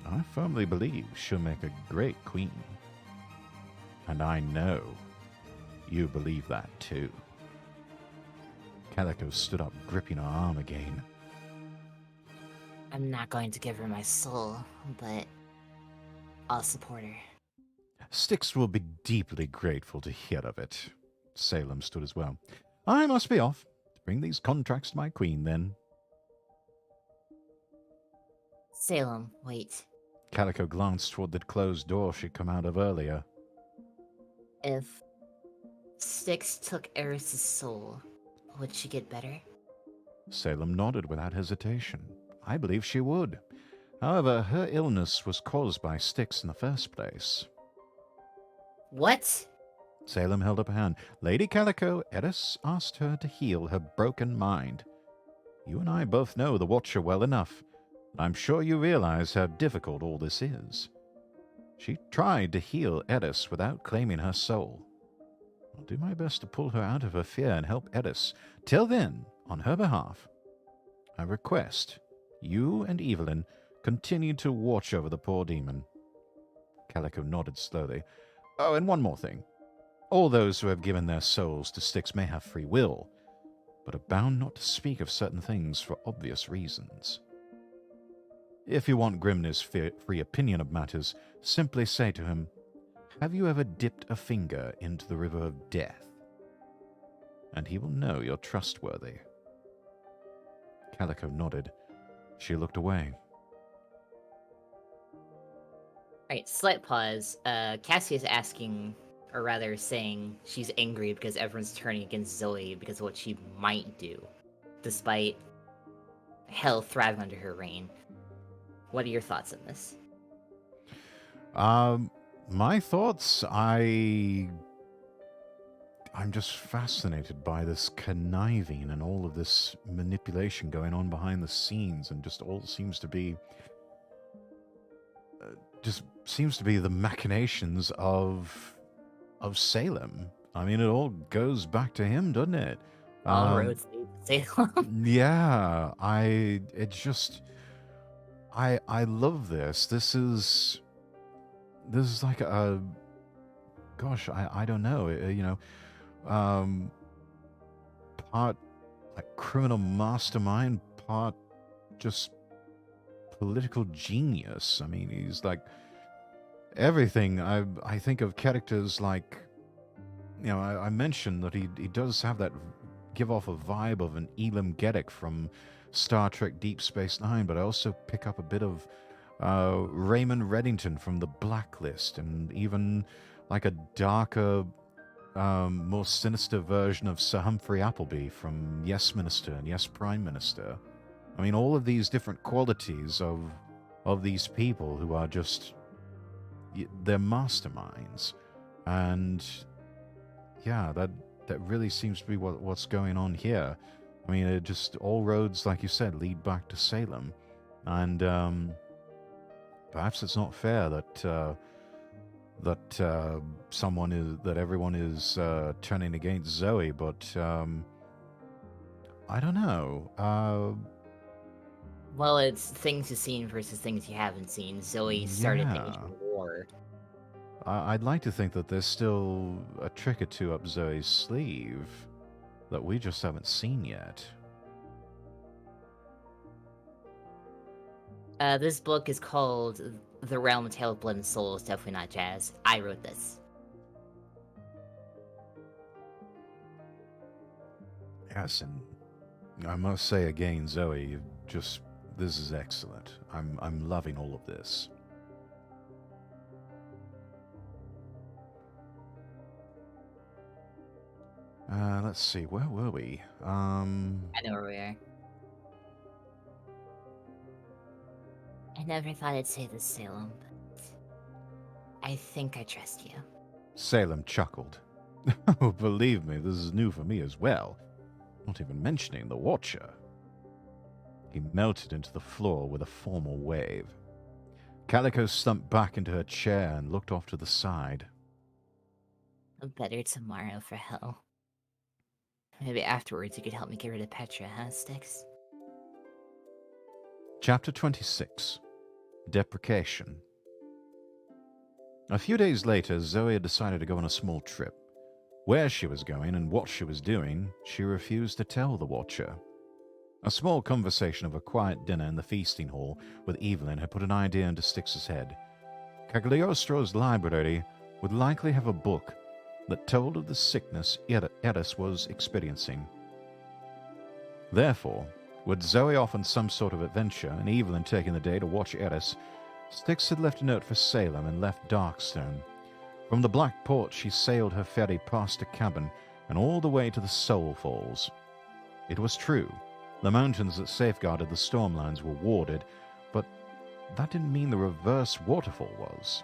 I firmly believe she'll make a great queen. And I know you believe that too. Calico stood up, gripping her arm again. I'm not going to give her my soul, but I'll support her. Styx will be deeply grateful to hear of it. Salem stood as well. I must be off. Bring these contracts to my queen, then. Salem, wait. Calico glanced toward the closed door she'd come out of earlier. If Styx took Eris's soul, Would she get better? Salem nodded without hesitation. I believe she would. However, her illness was caused by Styx in the first place. What? Salem held up a hand. Lady Calico, Eris asked her to heal her broken mind. You and I both know the Watcher well enough. I'm sure you realize how difficult all this is. She tried to heal Eris without claiming her soul. I'll do my best to pull her out of her fear and help Eris. Till then, on her behalf, I request you and Evelyn continue to watch over the poor demon. Calico nodded slowly. Oh, and one more thing. All those who have given their souls to Styx may have free will, but are bound not to speak of certain things for obvious reasons. If you want Grimnir's free opinion of matters, simply say to him, have you ever dipped a finger into the river of death? And he will know you're trustworthy. Calico nodded. She looked away. Alright, slight pause. Cassie is asking, or rather saying, she's angry because everyone's turning against Zoe because of what she might do, despite hell thriving under her reign. What are your thoughts on this? My thoughts, I'm just fascinated by this conniving and all of this manipulation going on behind the scenes, and just all seems to be the machinations of Salem. I mean, it all goes back to him, doesn't it? All roads lead to Salem. Yeah, I love this. This is like a, gosh, I don't know, part like criminal mastermind, part just political genius. I mean, he's like everything. I think of characters like, I mentioned that he does have that, give off a vibe of an Elam Geddick from Star Trek Deep Space Nine, but I also pick up a bit of Raymond Reddington from The Blacklist, and even like a darker, more sinister version of Sir Humphrey Appleby from Yes Minister and Yes Prime Minister. I mean, all of these different qualities of these people who are just, they're masterminds. And yeah, that really seems to be what's going on here. I mean, it just, all roads, like you said, lead back to Salem. And perhaps it's not fair that everyone is turning against Zoe, but I don't know. Well, it's things you've seen versus things you haven't seen. Zoe started the Asian War. I'd like to think that there's still a trick or two up Zoe's sleeve that we just haven't seen yet. This book is called The Realm, Tale of Blood and Soul. It's definitely not jazz. I wrote this. Yes, and I must say again, Zoe, this is excellent. I'm loving all of this. Let's see, where were we? I know where we are. I never thought I'd say this, Salem, but I think I trust you. Salem chuckled. Oh, believe me, this is new for me as well. Not even mentioning the Watcher. He melted into the floor with a formal wave. Calico slumped back into her chair and looked off to the side. A better tomorrow for hell. Maybe afterwards you could help me get rid of Petra, huh, Styx? Chapter 26. Deprecation. A few days later, Zoe had decided to go on a small trip. Where she was going and what she was doing, she refused to tell the Watcher. A small conversation of a quiet dinner in the feasting hall with Evelyn had put an idea into Styx's head. Cagliostro's library would likely have a book that told of the sickness Eris was experiencing. Therefore, with Zoe off on some sort of adventure and Evelyn taking the day to watch Eris, Styx had left a note for Salem and left Darkstone. From the Black Port she sailed her ferry past a cabin and all the way to the Soul Falls. It was true. The mountains that safeguarded the stormlands were warded, but that didn't mean the reverse waterfall was.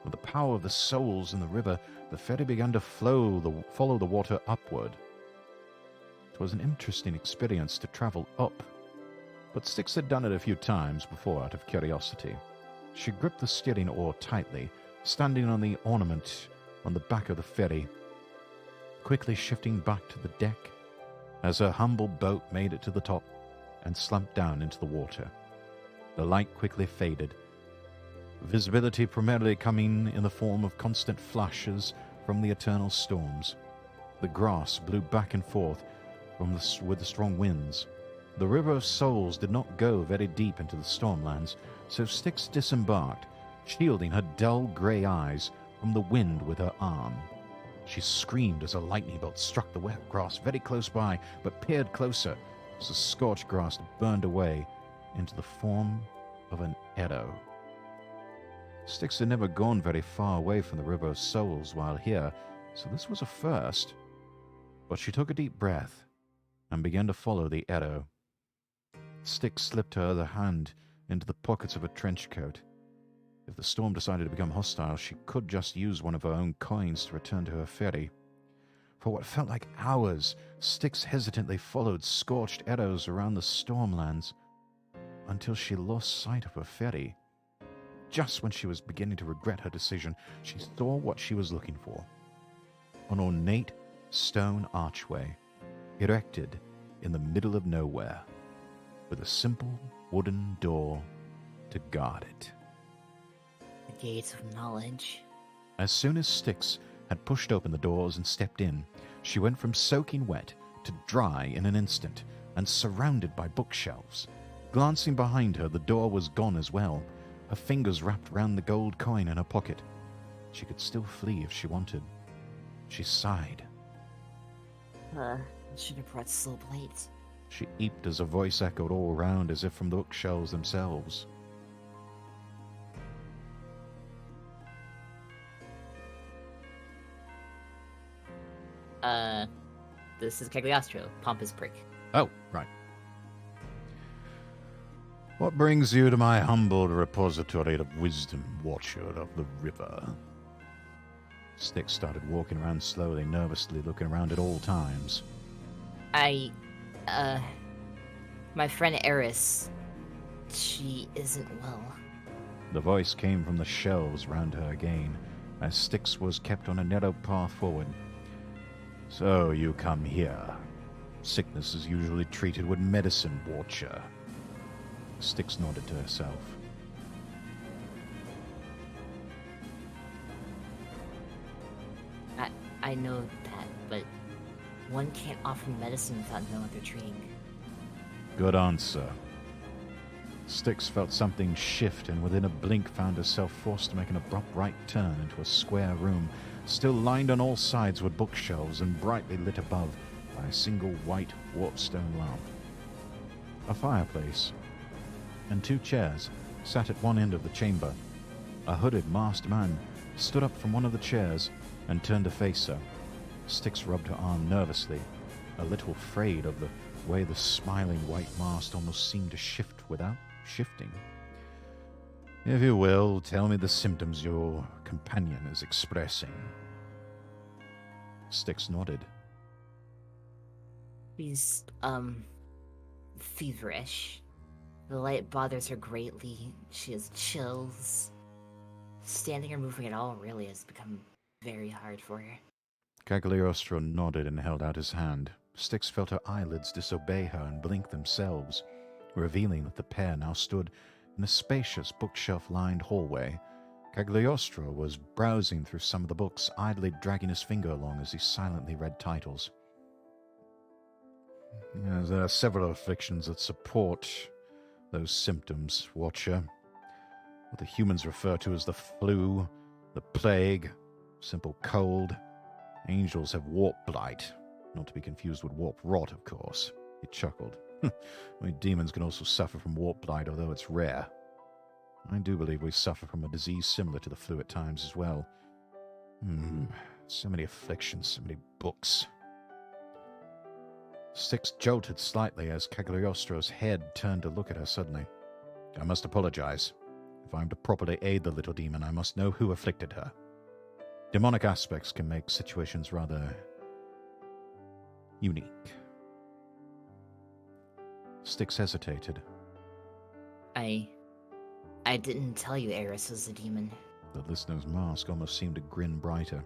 With the power of the souls in the river, the ferry began to follow the water upward. It was an interesting experience to travel up, but Styx had done it a few times before out of curiosity. She gripped the steering oar tightly, standing on the ornament on the back of the ferry, quickly shifting back to the deck as her humble boat made it to the top and slumped down into the water. The light quickly faded, visibility primarily coming in the form of constant flashes from the eternal storms. The grass blew back and forth with the strong winds. The River of Souls did not go very deep into the Stormlands, so Styx disembarked, shielding her dull grey eyes from the wind with her arm. She screamed as a lightning bolt struck the wet grass very close by, but peered closer as the scorched grass burned away into the form of an arrow. Styx had never gone very far away from the River of Souls while here, so this was a first. But she took a deep breath and began to follow the arrow. Styx slipped her other hand into the pockets of her trench coat. If the storm decided to become hostile, she could just use one of her own coins to return to her ferry. For what felt like hours, Styx hesitantly followed scorched arrows around the Stormlands until she lost sight of her ferry. Just when she was beginning to regret her decision, she saw what she was looking for. An ornate stone archway, erected in the middle of nowhere, with a simple wooden door to guard it. The gates of knowledge. As soon as Styx had pushed open the doors and stepped in, she went from soaking wet to dry in an instant and surrounded by bookshelves. Glancing behind her, the door was gone as well, her fingers wrapped round the gold coin in her pocket. She could still flee if she wanted. She sighed. I should have brought slow blades. She eeped as a voice echoed all around as if from the bookshelves themselves. This is Cagliostro, Pompous Prick. Oh, right. What brings you to my humble repository of wisdom, Watcher of the River? Styx started walking around slowly, nervously looking around at all times. My friend Eris, she isn't well. The voice came from the shelves round her again, as Styx was kept on a narrow path forward. So you come here. Sickness is usually treated with medicine, Watcher. Styx nodded to herself. I know that, but one can't offer medicine without knowing what they're treating. Good answer. Styx felt something shift and within a blink found herself forced to make an abrupt right turn into a square room, still lined on all sides with bookshelves and brightly lit above by a single white warpstone lamp. A fireplace and two chairs sat at one end of the chamber. A hooded, masked man stood up from one of the chairs and turned to face her. Styx rubbed her arm nervously, a little afraid of the way the smiling white mask almost seemed to shift without shifting. If you will, tell me the symptoms your companion is expressing. Styx nodded. She's, feverish. The light bothers her greatly. She has chills. Standing or moving at all really has become very hard for her. Cagliostro nodded and held out his hand. Styx felt her eyelids disobey her and blink themselves, revealing that the pair now stood in a spacious bookshelf-lined hallway. Cagliostro was browsing through some of the books, idly dragging his finger along as he silently read titles. There are several afflictions that support those symptoms, Watcher. What the humans refer to as the flu, the plague, simple cold. Angels have warp blight, not to be confused with warp rot, of course. He chuckled. Demons can also suffer from warp blight, although it's rare. I do believe we suffer from a disease similar to the flu at times as well. So many afflictions, so many books. Styx jolted slightly as Cagliostro's head turned to look at her suddenly. I must apologize. If I am to properly aid the little demon, I must know who afflicted her. Demonic aspects can make situations rather unique. Styx hesitated. I didn't tell you Eris was a demon. The listener's mask almost seemed to grin brighter.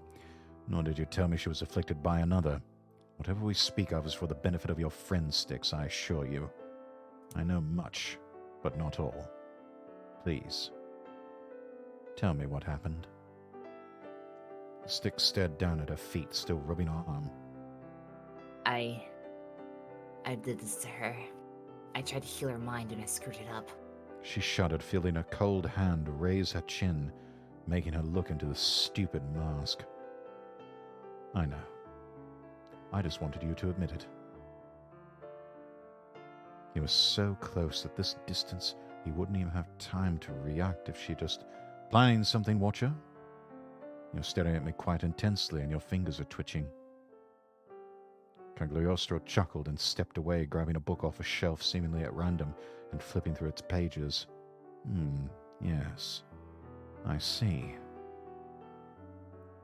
Nor did you tell me she was afflicted by another. Whatever we speak of is for the benefit of your friend, Styx, I assure you. I know much, but not all. Please, tell me what happened. Styx stared down at her feet, still rubbing her arm. I did this to her. I tried to heal her mind and I screwed it up. She shuddered, feeling a cold hand raise her chin, making her look into the stupid mask. I know. I just wanted you to admit it. He was so close at this distance he wouldn't even have time to react if she just... Planning something, Watcher? You're staring at me quite intensely and your fingers are twitching. Cagliostro chuckled and stepped away, grabbing a book off a shelf seemingly at random and flipping through its pages. Yes. I see.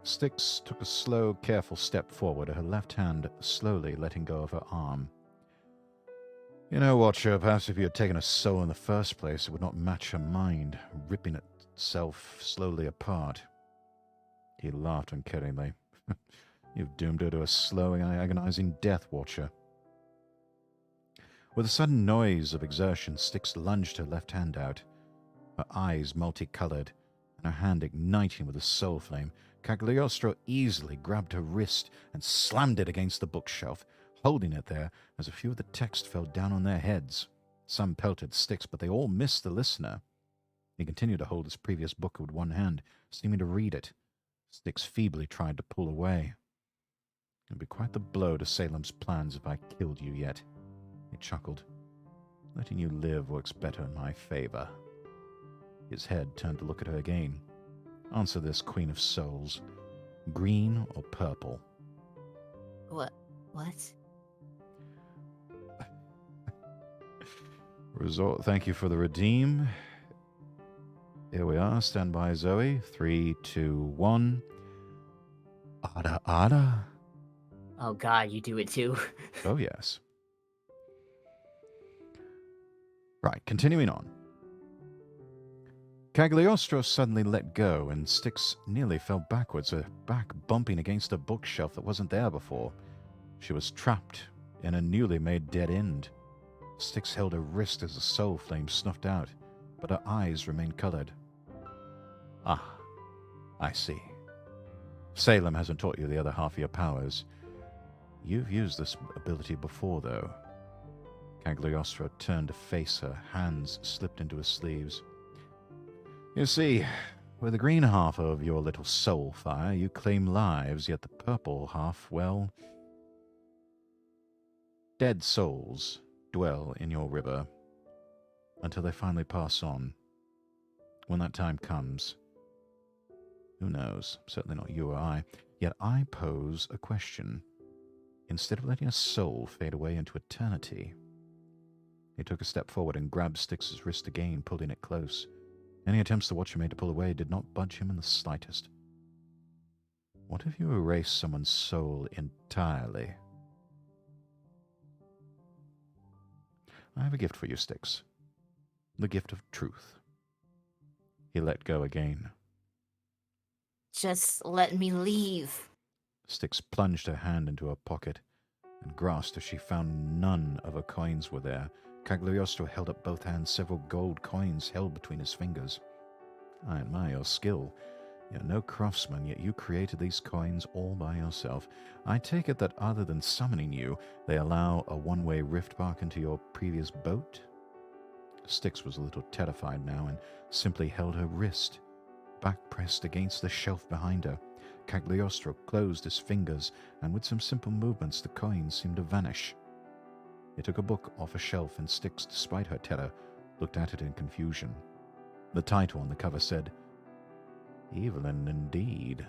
Styx took a slow, careful step forward, her left hand slowly letting go of her arm. You know, Watcher, perhaps if you had taken a soul in the first place, it would not match her mind, ripping itself slowly apart. He laughed uncaringly. You've doomed her to a slow and agonizing death, Watcher. With a sudden noise of exertion, Styx lunged her left hand out, her eyes multicolored, and her hand igniting with a soul flame. Cagliostro easily grabbed her wrist and slammed it against the bookshelf, holding it there as a few of the text fell down on their heads. Some pelted Styx, but they all missed the listener. He continued to hold his previous book with one hand, seeming to read it. Styx feebly tried to pull away. It would be quite the blow to Salem's plans if I killed you yet. He chuckled. Letting you live works better in my favor. His head turned to look at her again. Answer this, Queen of Souls. Green or purple? What? Resort. Thank you for the redeem. Here we are. Stand by, Zoe. 3, 2, 1. Ada, Ada. Oh god, you do it too. Oh, yes. Right, continuing on. Cagliostro suddenly let go, and Styx nearly fell backwards, her back bumping against a bookshelf that wasn't there before. She was trapped in a newly made dead end. Styx held her wrist as the soul flame snuffed out, but her eyes remained colored. Ah, I see. Salem hasn't taught you the other half of your powers. You've used this ability before, though. Cagliostro turned to face her, hands slipped into his sleeves. You see, with the green half of your little soul fire, you claim lives, yet the purple half, well... Dead souls dwell in your river until they finally pass on. When that time comes, who knows? Certainly not you or I. Yet I pose a question. Instead of letting a soul fade away into eternity... He took a step forward and grabbed Styx's wrist again, pulling it close. Any attempts the Watcher made to pull away did not budge him in the slightest. What if you erase someone's soul entirely? I have a gift for you, Styx. The gift of truth. He let go again. Just let me leave. Styx plunged her hand into her pocket and grasped as she found none of her coins were there. Cagliostro held up both hands, several gold coins held between his fingers. I admire your skill. You're no craftsman, yet you created these coins all by yourself. I take it that other than summoning you, they allow a one-way rift back into your previous boat? Styx was a little terrified now and simply held her wrist, back pressed against the shelf behind her. Cagliostro closed his fingers, and with some simple movements the coins seemed to vanish. He took a book off a shelf, and Styx, despite her terror, looked at it in confusion. The title on the cover said, Evelyn indeed.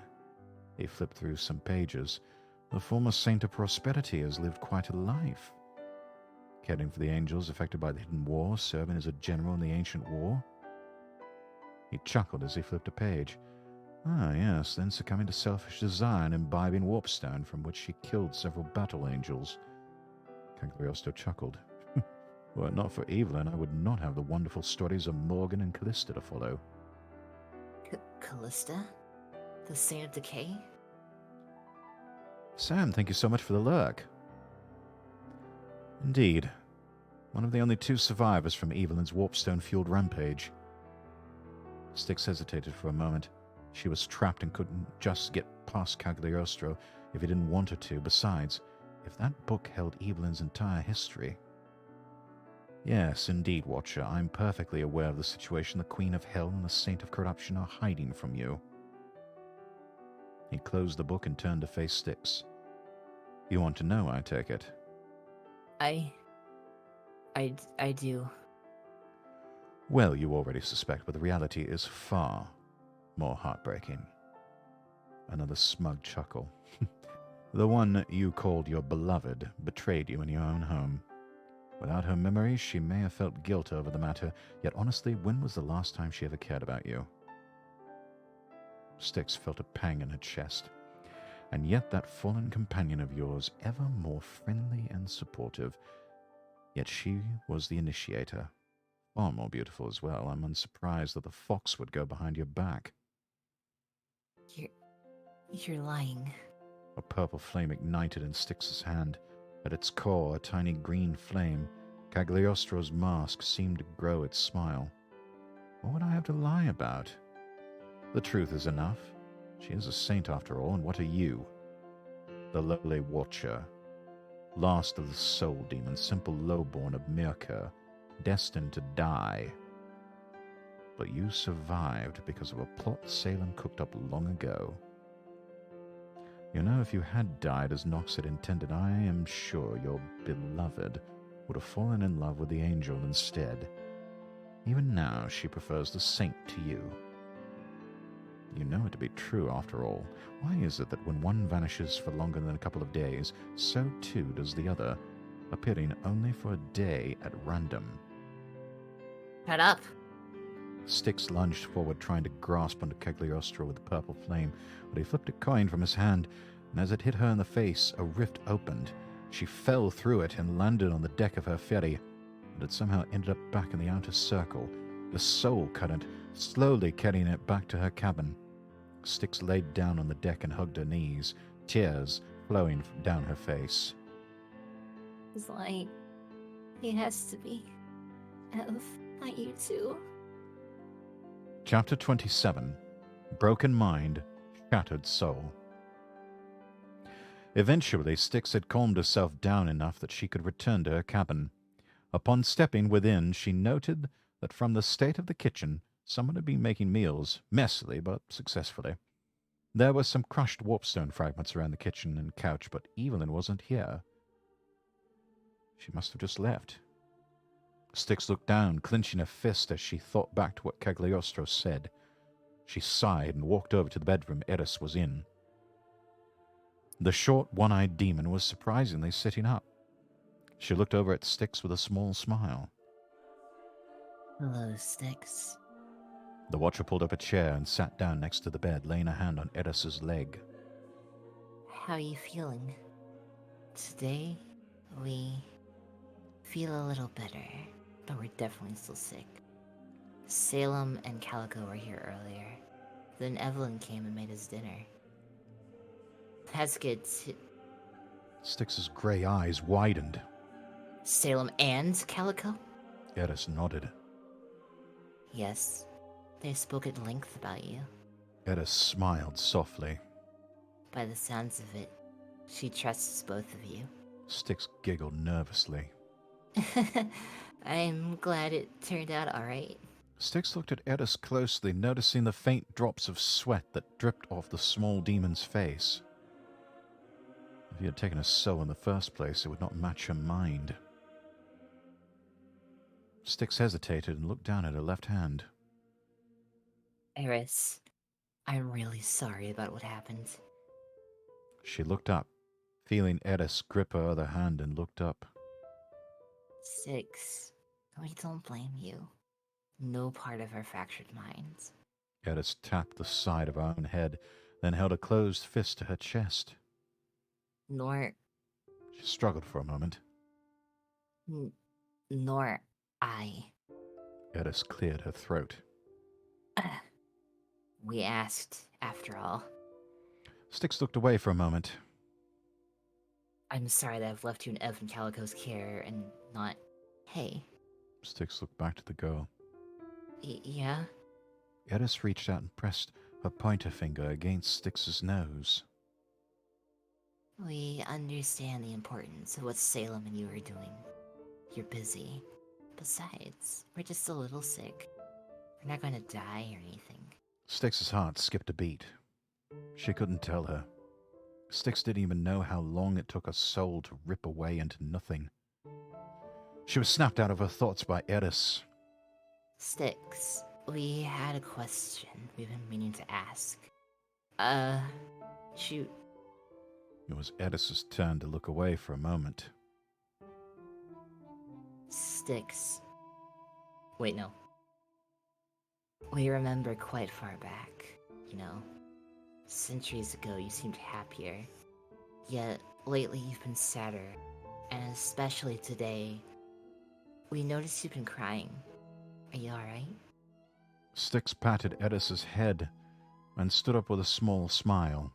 He flipped through some pages. The former Saint of Prosperity has lived quite a life. heading for the Angels affected by the Hidden War, serving as a general in the Ancient War. He chuckled as he flipped a page. Ah, yes, then succumbing to selfish desire and imbibing warpstone, from which she killed several battle angels. Cagliostro chuckled. Were it not for Evelyn, I would not have the wonderful stories of Morgan and Callista to follow. Callista? The Saint of Decay? Sam, thank you so much for the lurk. Indeed. One of the only two survivors from Evelyn's warpstone-fueled rampage. Styx hesitated for a moment. She was trapped and couldn't just get past Cagliostro if he didn't want her to. Besides, if that book held Evelyn's entire history... Yes, indeed, Watcher. I'm perfectly aware of the situation the Queen of Hell and the Saint of Corruption are hiding from you. He closed the book and turned to face Styx. You want to know, I take it? I do. Well, you already suspect, but the reality is far more heartbreaking. Another smug chuckle. The one you called your beloved betrayed you in your own home. Without her memories, she may have felt guilt over the matter, yet honestly, when was the last time she ever cared about you? Styx felt a pang in her chest. And yet that fallen companion of yours, ever more friendly and supportive, yet she was the initiator. Far more beautiful as well. I'm unsurprised that the fox would go behind your back. You're lying. A purple flame ignited in Styx's hand. At its core, a tiny green flame. Cagliostro's mask seemed to grow its smile. What would I have to lie about? The truth is enough. She is a saint after all, and what are you? The lowly Watcher. Last of the soul demons, simple lowborn of Mirka, destined to die. But you survived because of a plot Salem cooked up long ago. You know, if you had died as Nox had intended, I am sure your beloved would have fallen in love with the angel instead. Even now, she prefers the saint to you. You know it to be true, after all. Why is it that when one vanishes for longer than a couple of days, so too does the other, appearing only for a day at random? Shut up. Styx lunged forward, trying to grasp onto Cagliostro with the purple flame, but he flipped a coin from his hand, and as it hit her in the face, a rift opened. She fell through it and landed on the deck of her ferry, but had somehow ended up back in the outer circle, the soul current slowly carrying it back to her cabin. Styx laid down on the deck and hugged her knees, tears flowing down her face. It's like, it has to be. Elf, not you too. Chapter 27. Broken Mind, Shattered Soul. Eventually, Styx had calmed herself down enough that she could return to her cabin. Upon stepping within, she noted that from the state of the kitchen, someone had been making meals, messily but successfully. There were some crushed warpstone fragments around the kitchen and couch, but Evelyn wasn't here. She must have just left. Styx looked down, clenching her fist as she thought back to what Cagliostro said. She sighed and walked over to the bedroom Eris was in. The short, one-eyed demon was surprisingly sitting up. She looked over at Styx with a small smile. Hello, Styx. The Watcher pulled up a chair and sat down next to the bed, laying a hand on Eris's leg. How are you feeling? Today, we feel a little better, but we're definitely still sick. Salem and Calico were here earlier. Then Evelyn came and made us dinner. That's good too. Styx's gray eyes widened. Salem and Calico? Eris nodded. Yes. They spoke at length about you. Eris smiled softly. By the sounds of it, she trusts both of you. Styx giggled nervously. I'm glad it turned out alright. Styx looked at Eris closely, noticing the faint drops of sweat that dripped off the small demon's face. If he had taken a soul in the first place, it would not match her mind. Styx hesitated and looked down at her left hand. Eris, I'm really sorry about what happened. She looked up, feeling Eris grip her other hand, and looked up. Six. We don't blame you. No part of our fractured minds. Eris tapped the side of her own head, then held a closed fist to her chest. Nor, She struggled for a moment. n- nor I. Eris cleared her throat. We asked, after all. Styx looked away for a moment. I'm sorry that I've left you in Ev and Calico's care and not. Hey. Styx looked back to the girl. Yeah? Eris reached out and pressed her pointer finger against Styx's nose. We understand the importance of what Salem and you are doing. You're busy. Besides, we're just a little sick. We're not going to die or anything. Styx's heart skipped a beat. She couldn't tell her. Styx didn't even know how long it took a soul to rip away into nothing. She was snapped out of her thoughts by Eris. Styx, we had a question we've been meaning to ask. Shoot. It was Eris's turn to look away for a moment. Styx. Wait, no. We remember quite far back, you know. Centuries ago, you seemed happier. Yet, lately you've been sadder. And especially today, we noticed you've been crying. Are you alright? Styx patted Eris's head and stood up with a small smile.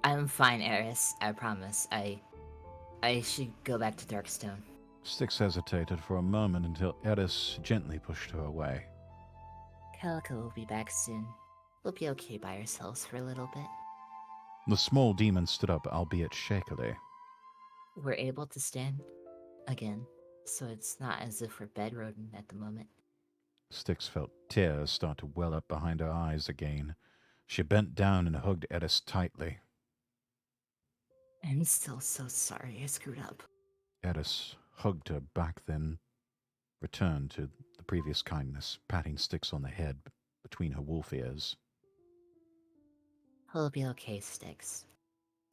I'm fine, Eris. I promise. I should go back to Darkstone. Styx hesitated for a moment until Eris gently pushed her away. Calico will be back soon. We'll be okay by ourselves for a little bit. The small demon stood up, albeit shakily. We're able to stand again, so it's not as if we're bedridden at the moment. Styx felt tears start to well up behind her eyes again. She bent down and hugged Eris tightly. I'm still so sorry I screwed up. Eris hugged her back, then returned to the previous kindness, patting Styx on the head between her wolf ears. We'll be okay, Styx.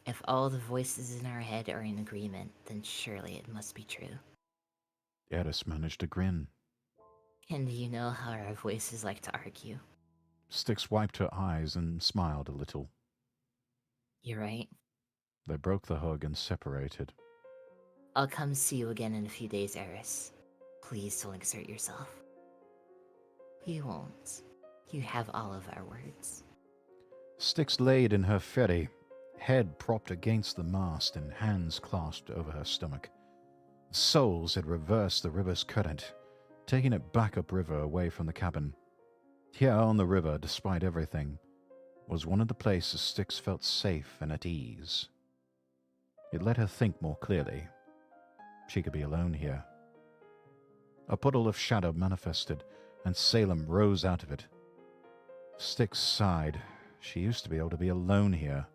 If all the voices in our head are in agreement, then surely it must be true. Eris managed to grin. And you know how our voices like to argue. Styx wiped her eyes and smiled a little. You're right. They broke the hug and separated. I'll come see you again in a few days, Eris. Please don't exert yourself. You won't. You have all of our words. Styx laid in her ferry, head propped against the mast and hands clasped over her stomach. The souls had reversed the river's current, taking it back upriver away from the cabin. Here on the river, despite everything, was one of the places Styx felt safe and at ease. It let her think more clearly. She could be alone here. A puddle of shadow manifested, and Salem rose out of it. Styx sighed. She used to be able to be alone here.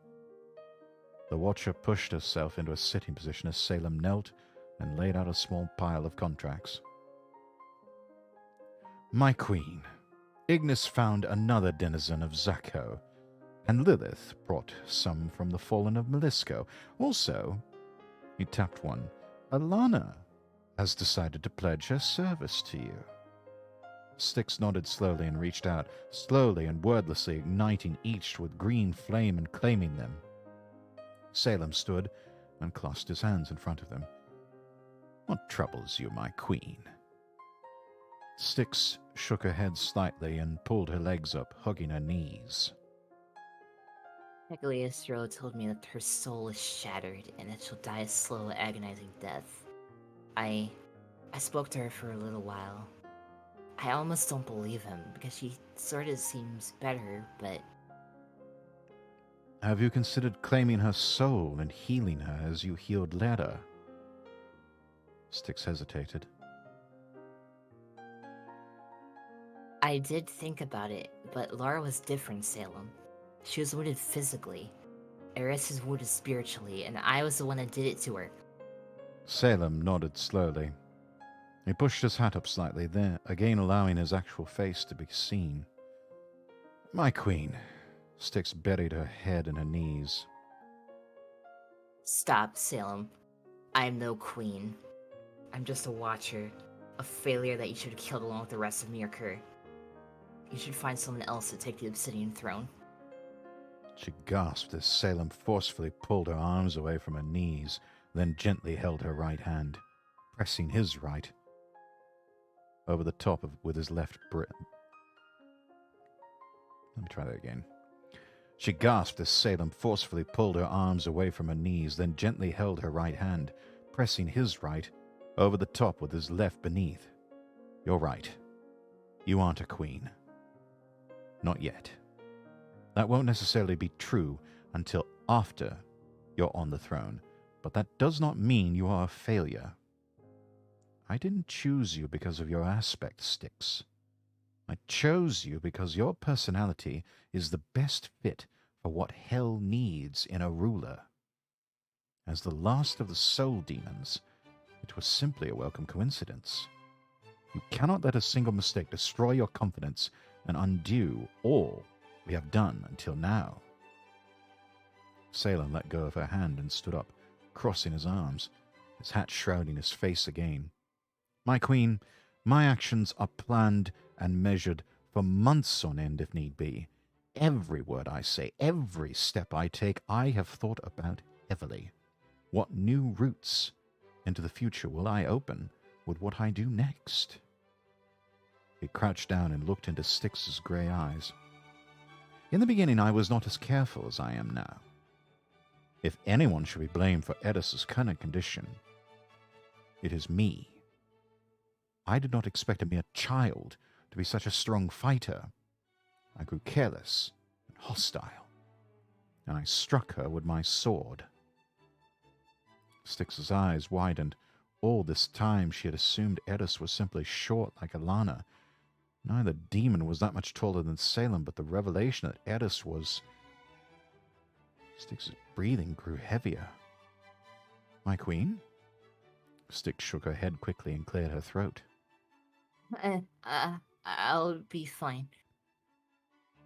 The Watcher pushed herself into a sitting position as Salem knelt and laid out a small pile of contracts. My queen, Ignis found another denizen of Zakho, and Lilith brought some from the fallen of Melisco. Also, he tapped one, Alana has decided to pledge her service to you. Styx nodded slowly and reached out, slowly and wordlessly igniting each with green flame and claiming them. Salem stood and clasped his hands in front of them. What troubles you, my queen? Styx shook her head slightly and pulled her legs up, hugging her knees. Cagliostro told me that her soul is shattered and that she'll die a slow, agonizing death. I spoke to her for a little while. I almost don't believe him, because she sort of seems better, but... Have you considered claiming her soul and healing her as you healed Lera? Styx hesitated. I did think about it, but Lara was different, Salem. She was wounded physically. Eris is wounded spiritually, and I was the one that did it to her. Salem nodded slowly. He pushed his hat up slightly, then again allowing his actual face to be seen. My queen. Styx buried her head in her knees. Stop, Salem. I'm no queen. I'm just a watcher. A failure that you should have killed along with the rest of Mirkur. You should find someone else to take the Obsidian Throne. She gasped as Salem forcefully pulled her arms away from her knees, then gently held her right hand, pressing his right over the top of with his left Let me try that again. She gasped as Salem forcefully pulled her arms away from her knees, then gently held her right hand, pressing his right over the top with his left beneath. You're right. You aren't a queen. Not yet. That won't necessarily be true until after you're on the throne, but that does not mean you are a failure. I didn't choose you because of your aspect, Styx. I chose you because your personality is the best fit for what hell needs in a ruler. As the last of the soul demons, it was simply a welcome coincidence. You cannot let a single mistake destroy your confidence and undo all we have done until now. Salem let go of her hand and stood up, crossing his arms, his hat shrouding his face again. My queen, my actions are planned and measured for months on end if need be. Every word I say, every step I take, I have thought about heavily. What new routes into the future will I open with what I do next? He crouched down and looked into Styx's grey eyes. In the beginning, I was not as careful as I am now. If anyone should be blamed for Edis's current condition, it is me. I did not expect a mere child to be such a strong fighter. I grew careless and hostile, and I struck her with my sword. Styx's eyes widened. All this time she had assumed Edis was simply short like Alana. Neither demon was that much taller than Salem, but the revelation that Edis was... Styx's breathing grew heavier. My queen? Styx shook her head quickly and cleared her throat. I'll be fine.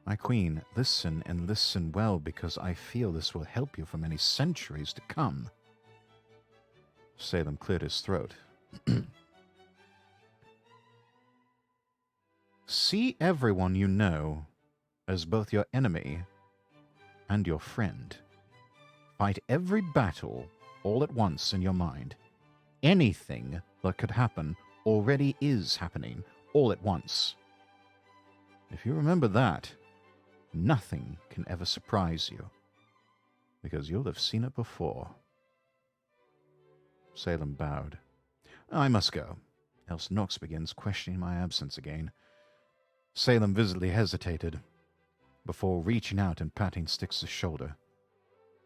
My queen, listen and listen well, because I feel this will help you for many centuries to come. Salem cleared his throat. See everyone you know as both your enemy and your friend. Fight every battle all at once in your mind. Anything that could happen already is happening all at once. If you remember that, nothing can ever surprise you, because you'll have seen it before. Salem bowed. I must go, else Nox begins questioning my absence again. Salem visibly hesitated before reaching out and patting Styx's shoulder.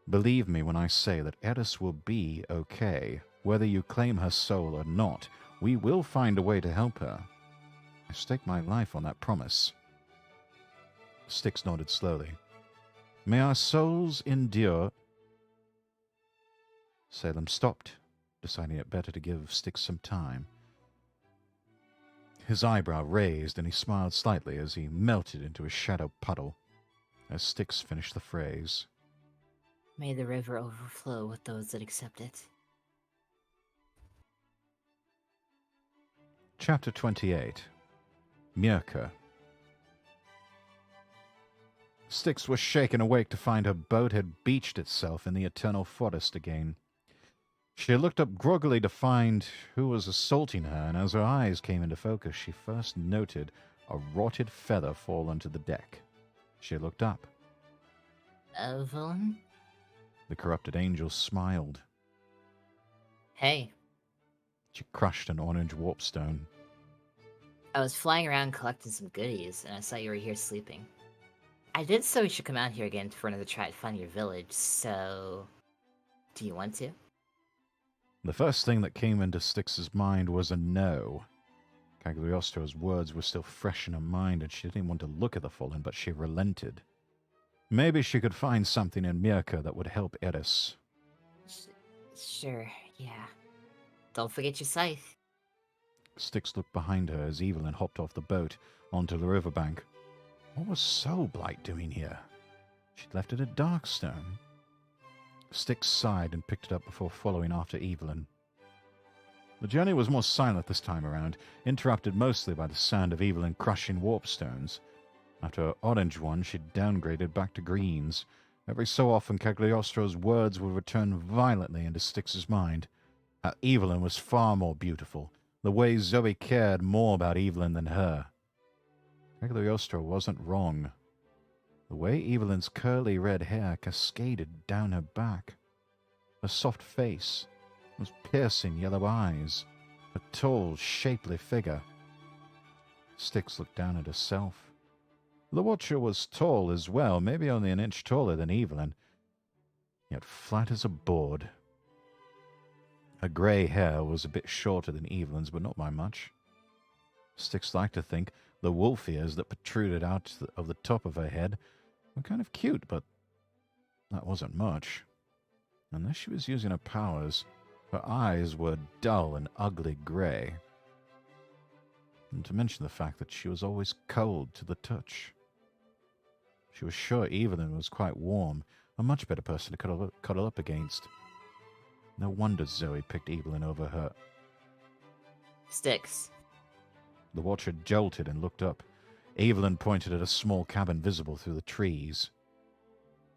Believe me when I say that Edis will be okay. Whether you claim her soul or not, we will find a way to help her. I stake my life on that promise. Styx nodded slowly. May our souls endure. Salem stopped, deciding it better to give Styx some time. His eyebrow raised, and he smiled slightly as he melted into a shadow puddle, as Styx finished the phrase. May the river overflow with those that accept it. Chapter 28. Mirka. Styx was shaken awake to find her boat had beached itself in the eternal forest again. She looked up groggily to find who was assaulting her, and as her eyes came into focus, she first noted a rotted feather fall onto the deck. She looked up. Evelyn? The corrupted angel smiled. Hey. She crushed an orange warpstone. I was flying around collecting some goodies, and I saw you were here sleeping. I did say we should come out here again for another try to find your village, so... do you want to? The first thing that came into Styx's mind was a no. Cagliostro's words were still fresh in her mind, and she didn't want to look at the fallen, but she relented. Maybe she could find something in Mirka that would help Edis. Sure, yeah. Don't forget your scythe. Styx looked behind her as Evelyn hopped off the boat onto the riverbank. What was Soul Blight doing here? She'd left it at Darkstone. Styx sighed and picked it up before following after Evelyn. The journey was more silent this time around, interrupted mostly by the sound of Evelyn crushing warp stones. After her orange one, she'd downgraded back to greens. Every so often, Cagliostro's words would return violently into Styx's mind. How Evelyn was far more beautiful. The way Zoe cared more about Evelyn than her. Cagliostro wasn't wrong. The way Evelyn's curly red hair cascaded down her back. Her soft face. Those piercing yellow eyes. Her tall, shapely figure. Styx looked down at herself. The Watcher was tall as well, maybe only an inch taller than Evelyn, yet flat as a board. Her grey hair was a bit shorter than Evelyn's, but not by much. Styx liked to think the wolf ears that protruded out of the top of her head were kind of cute, but that wasn't much. Unless she was using her powers, her eyes were dull and ugly grey. And to mention the fact that she was always cold to the touch. She was sure Evelyn was quite warm, a much better person to cuddle up against. No wonder Zoe picked Evelyn over her. Styx. The Watcher jolted and looked up. Evelyn pointed at a small cabin visible through the trees.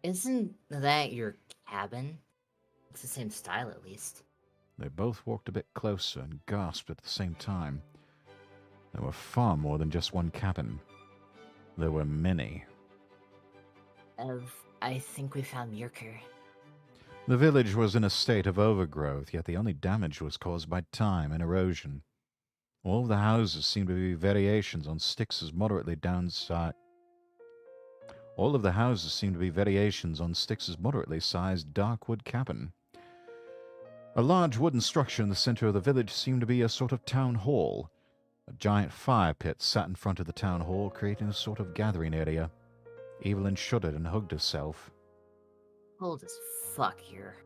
Isn't that your cabin? It's the same style, at least. They both walked a bit closer and gasped at the same time. There were far more than just one cabin. There were many. I think we found Mirker. The village was in a state of overgrowth, yet the only damage was caused by time and erosion. All of the houses seemed to be variations on Styx's moderately sized dark wood cabin. A large wooden structure in the center of the village seemed to be a sort of town hall. A giant fire pit sat in front of the town hall, creating a sort of gathering area. Evelyn shuddered and hugged herself. Cold as fuck here.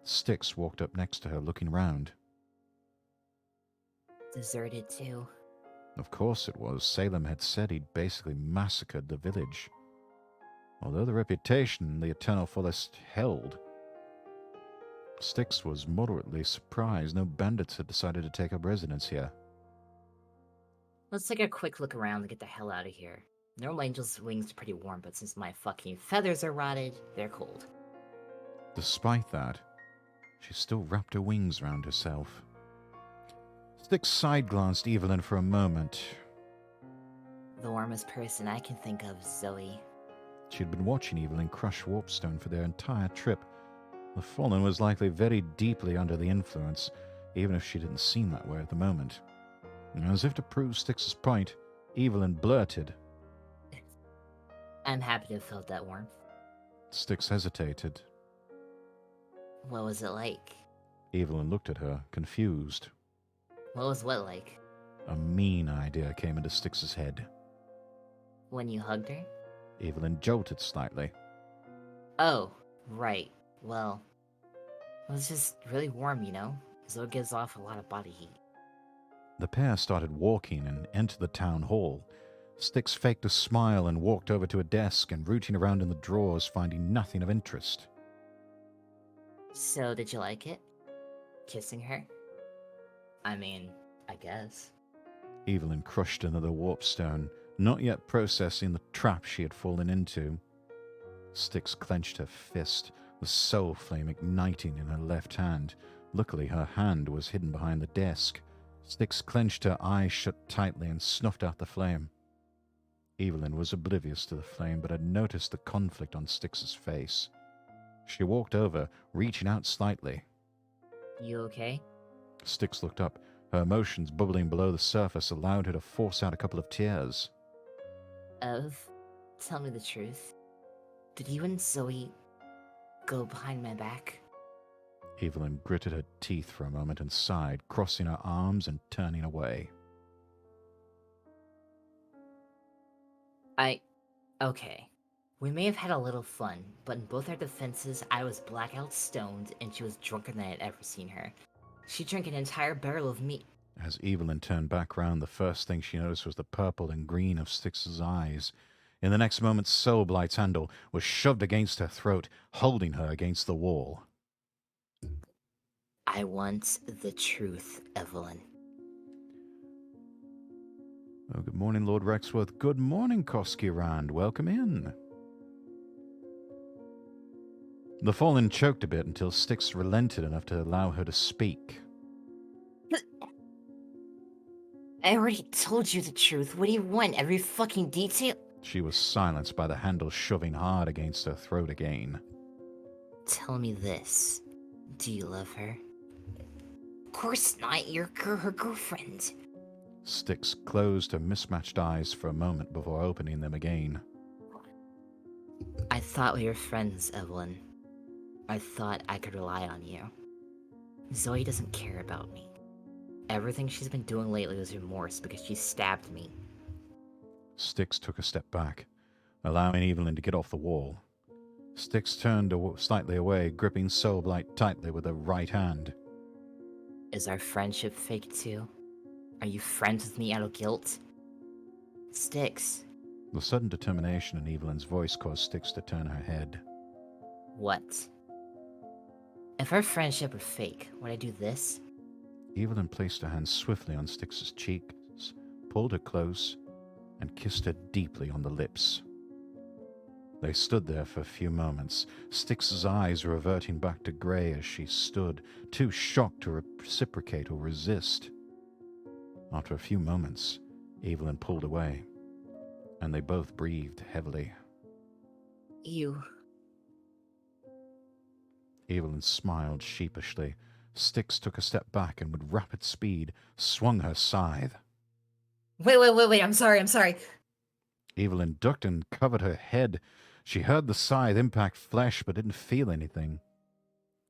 Styx walked up next to her, looking round. Deserted too. Of course it was. Salem had said he'd basically massacred the village. Although the reputation the Eternal Forest held, Styx was moderately surprised no bandits had decided to take up residence here. Let's take a quick look around and get the hell out of here. Normal Angel's wings are pretty warm, but since my fucking feathers are rotted, they're cold. Despite that, she still wrapped her wings around herself. Styx side-glanced Evelyn for a moment. The warmest person I can think of, Zoe. She had been watching Evelyn crush Warpstone for their entire trip. The Fallen was likely very deeply under the influence, even if she didn't seem that way at the moment. As if to prove Styx's point, Evelyn blurted. I'm happy to have felt that warmth. Styx hesitated. What was it like? Evelyn looked at her, confused. What was what like? A mean idea came into Styx's head. When you hugged her? Evelyn jolted slightly. Oh, right. Well, it was just really warm, you know? So it gives off a lot of body heat. The pair started walking and entered the town hall. Styx faked a smile and walked over to a desk and rooting around in the drawers, finding nothing of interest. So, did you like it? Kissing her? I mean, I guess. Evelyn crushed another warpstone, not yet processing the trap she had fallen into. Styx clenched her fist, the soul flame igniting in her left hand. Luckily, her hand was hidden behind the desk. Styx clenched her eyes shut tightly and snuffed out the flame. Evelyn was oblivious to the flame, but had noticed the conflict on Styx's face. She walked over, reaching out slightly. You okay? Styx looked up. Her emotions bubbling below the surface allowed her to force out a couple of tears. Tell me the truth. Did you and Zoe go behind my back? Evelyn gritted her teeth for a moment and sighed, crossing her arms and turning away. Okay. We may have had a little fun, but in both our defenses, I was blackout stoned and she was drunker than I had ever seen her. She drank an entire barrel of meat. As Evelyn turned back round, the first thing she noticed was the purple and green of Styx's eyes. In the next moment, Soulblight's handle was shoved against her throat, holding her against the wall. I want the truth, Evelyn. Oh, good morning, Lord Rexworth. Good morning, Koski Rand. Welcome in. The fallen choked a bit until Styx relented enough to allow her to speak. I already told you the truth. What do you want? Every fucking detail? She was silenced by the handle shoving hard against her throat again. Tell me this. Do you love her? Of course not. You're her girlfriend. Styx closed her mismatched eyes for a moment before opening them again. I thought we were friends, Evelyn. I thought I could rely on you. Zoe doesn't care about me. Everything she's been doing lately was remorse because she stabbed me. Styx took a step back, allowing Evelyn to get off the wall. Styx turned slightly away, gripping Soulblight tightly with her right hand. Is our friendship fake too? Are you friends with me out of guilt? Styx. The sudden determination in Evelyn's voice caused Styx to turn her head. What? If our friendship were fake, would I do this? Evelyn placed her hand swiftly on Styx's cheeks, pulled her close, and kissed her deeply on the lips. They stood there for a few moments, Styx's eyes reverting back to grey as she stood, too shocked to reciprocate or resist. After a few moments, Evelyn pulled away, and they both breathed heavily. You... Evelyn smiled sheepishly. Styx took a step back and with rapid speed swung her scythe. Wait, I'm sorry. Evelyn ducked and covered her head. She heard the scythe impact flesh but didn't feel anything.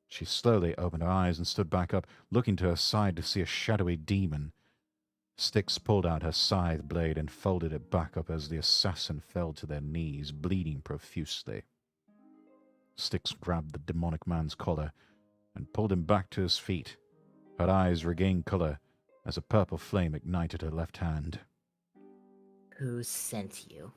She slowly opened her eyes and stood back up, looking to her side to see a shadowy demon. Styx pulled out her scythe blade and folded it back up as the assassin fell to their knees, bleeding profusely. Styx grabbed the demonic man's collar and pulled him back to his feet. Her eyes regained color as a purple flame ignited her left hand. Who sent you?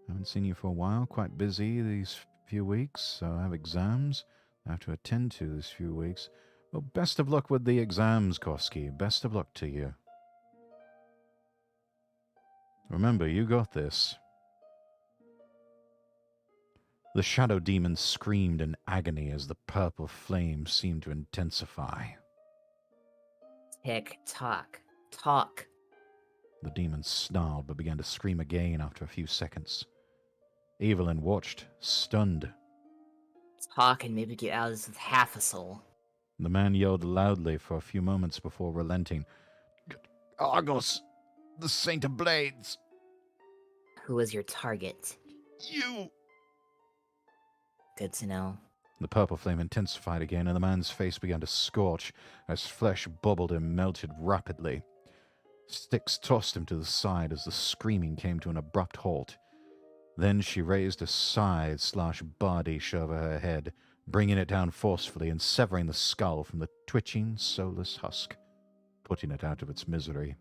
Haven't seen you for a while. Quite busy these few weeks. I have exams I have to attend to this few weeks. Well, best of luck with the exams, Koski. Best of luck to you. Remember, you got this. The shadow demon screamed in agony as the purple flame seemed to intensify. Tick tock. Talk. The demon snarled but began to scream again after a few seconds. Evelyn watched, stunned. Talk and maybe get out of this with half a soul. The man yelled loudly for a few moments before relenting. Argos, the Saint of Blades. Who is your target? You. Good to know. The purple flame intensified again, and the man's face began to scorch as flesh bubbled and melted rapidly. Styx tossed him to the side as the screaming came to an abrupt halt. Then she raised a scythe/bardiche over her head, bringing it down forcefully and severing the skull from the twitching, soulless husk, putting it out of its misery.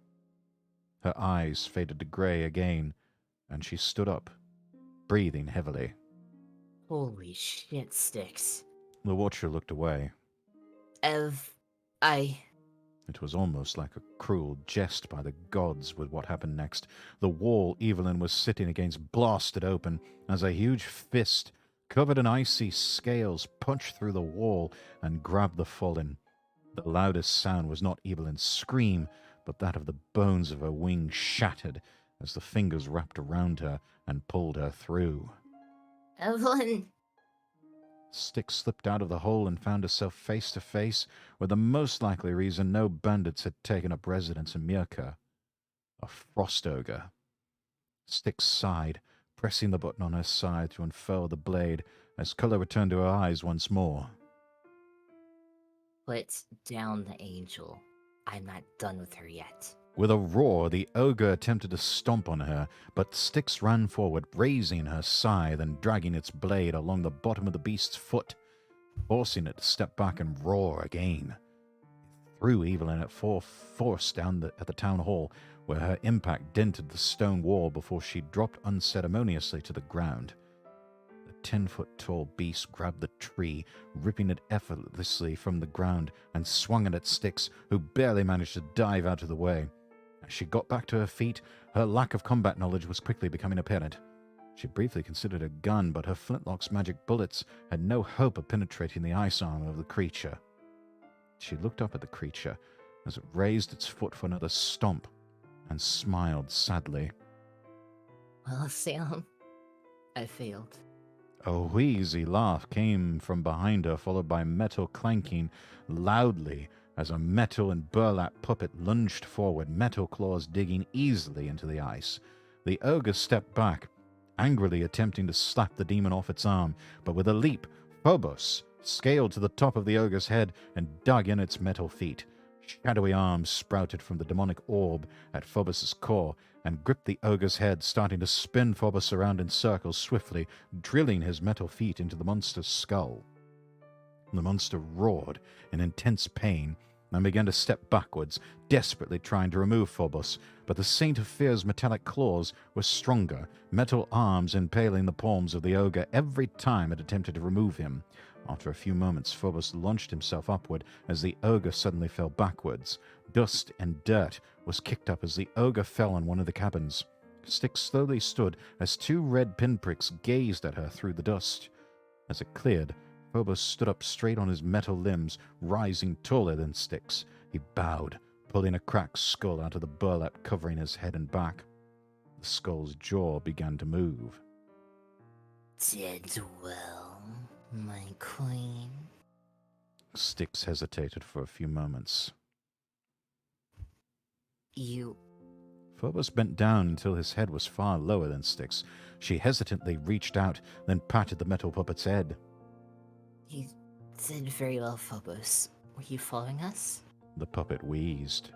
Her eyes faded to grey again, and she stood up, breathing heavily. Holy shit, Styx. The Watcher looked away. It was almost like a cruel jest by the gods with what happened next. The wall Evelyn was sitting against blasted open as a huge fist, covered in icy scales, punched through the wall and grabbed the fallen. The loudest sound was not Evelyn's scream, but that of the bones of her wings shattered as the fingers wrapped around her and pulled her through. Evelyn! Styx slipped out of the hole and found herself face to face with the most likely reason no bandits had taken up residence in Mirka. A frost ogre. Styx sighed, pressing the button on her side to unfurl the blade as color returned to her eyes once more. Put down the angel. I'm not done with her yet. With a roar, the ogre attempted to stomp on her, but Styx ran forward, raising her scythe and dragging its blade along the bottom of the beast's foot, forcing it to step back and roar again. It threw Evelyn at full force down at the town hall, where her impact dented the stone wall before she dropped unceremoniously to the ground. The 10-foot-tall beast grabbed the tree, ripping it effortlessly from the ground, and swung it at Styx, who barely managed to dive out of the way. As she got back to her feet, her lack of combat knowledge was quickly becoming apparent. She briefly considered a gun, but her flintlock's magic bullets had no hope of penetrating the ice armor of the creature. She looked up at the creature as it raised its foot for another stomp and smiled sadly. Well, Salem, I failed. A wheezy laugh came from behind her, followed by metal clanking loudly as a metal and burlap puppet lunged forward, metal claws digging easily into the ice. The ogre stepped back, angrily attempting to slap the demon off its arm, but with a leap, Phobos scaled to the top of the ogre's head and dug in its metal feet. Shadowy arms sprouted from the demonic orb at Phobos' core and gripped the ogre's head, starting to spin Phobos around in circles swiftly, drilling his metal feet into the monster's skull. The monster roared in intense pain and began to step backwards, desperately trying to remove Phobos, but the Saint of Fear's metallic claws were stronger, metal arms impaling the palms of the ogre every time it attempted to remove him. After a few moments, Phobos launched himself upward as the ogre suddenly fell backwards. Dust and dirt was kicked up as the ogre fell on one of the cabins. Styx slowly stood as two red pinpricks gazed at her through the dust. As it cleared, Phobos stood up straight on his metal limbs, rising taller than Styx. He bowed, pulling a cracked skull out of the burlap covering his head and back. The skull's jaw began to move. Did well, my queen. Styx hesitated for a few moments. You... Phobos bent down until his head was far lower than Styx. She hesitantly reached out, then patted the metal puppet's head. You did very well, Phobos. Were you following us? The puppet wheezed.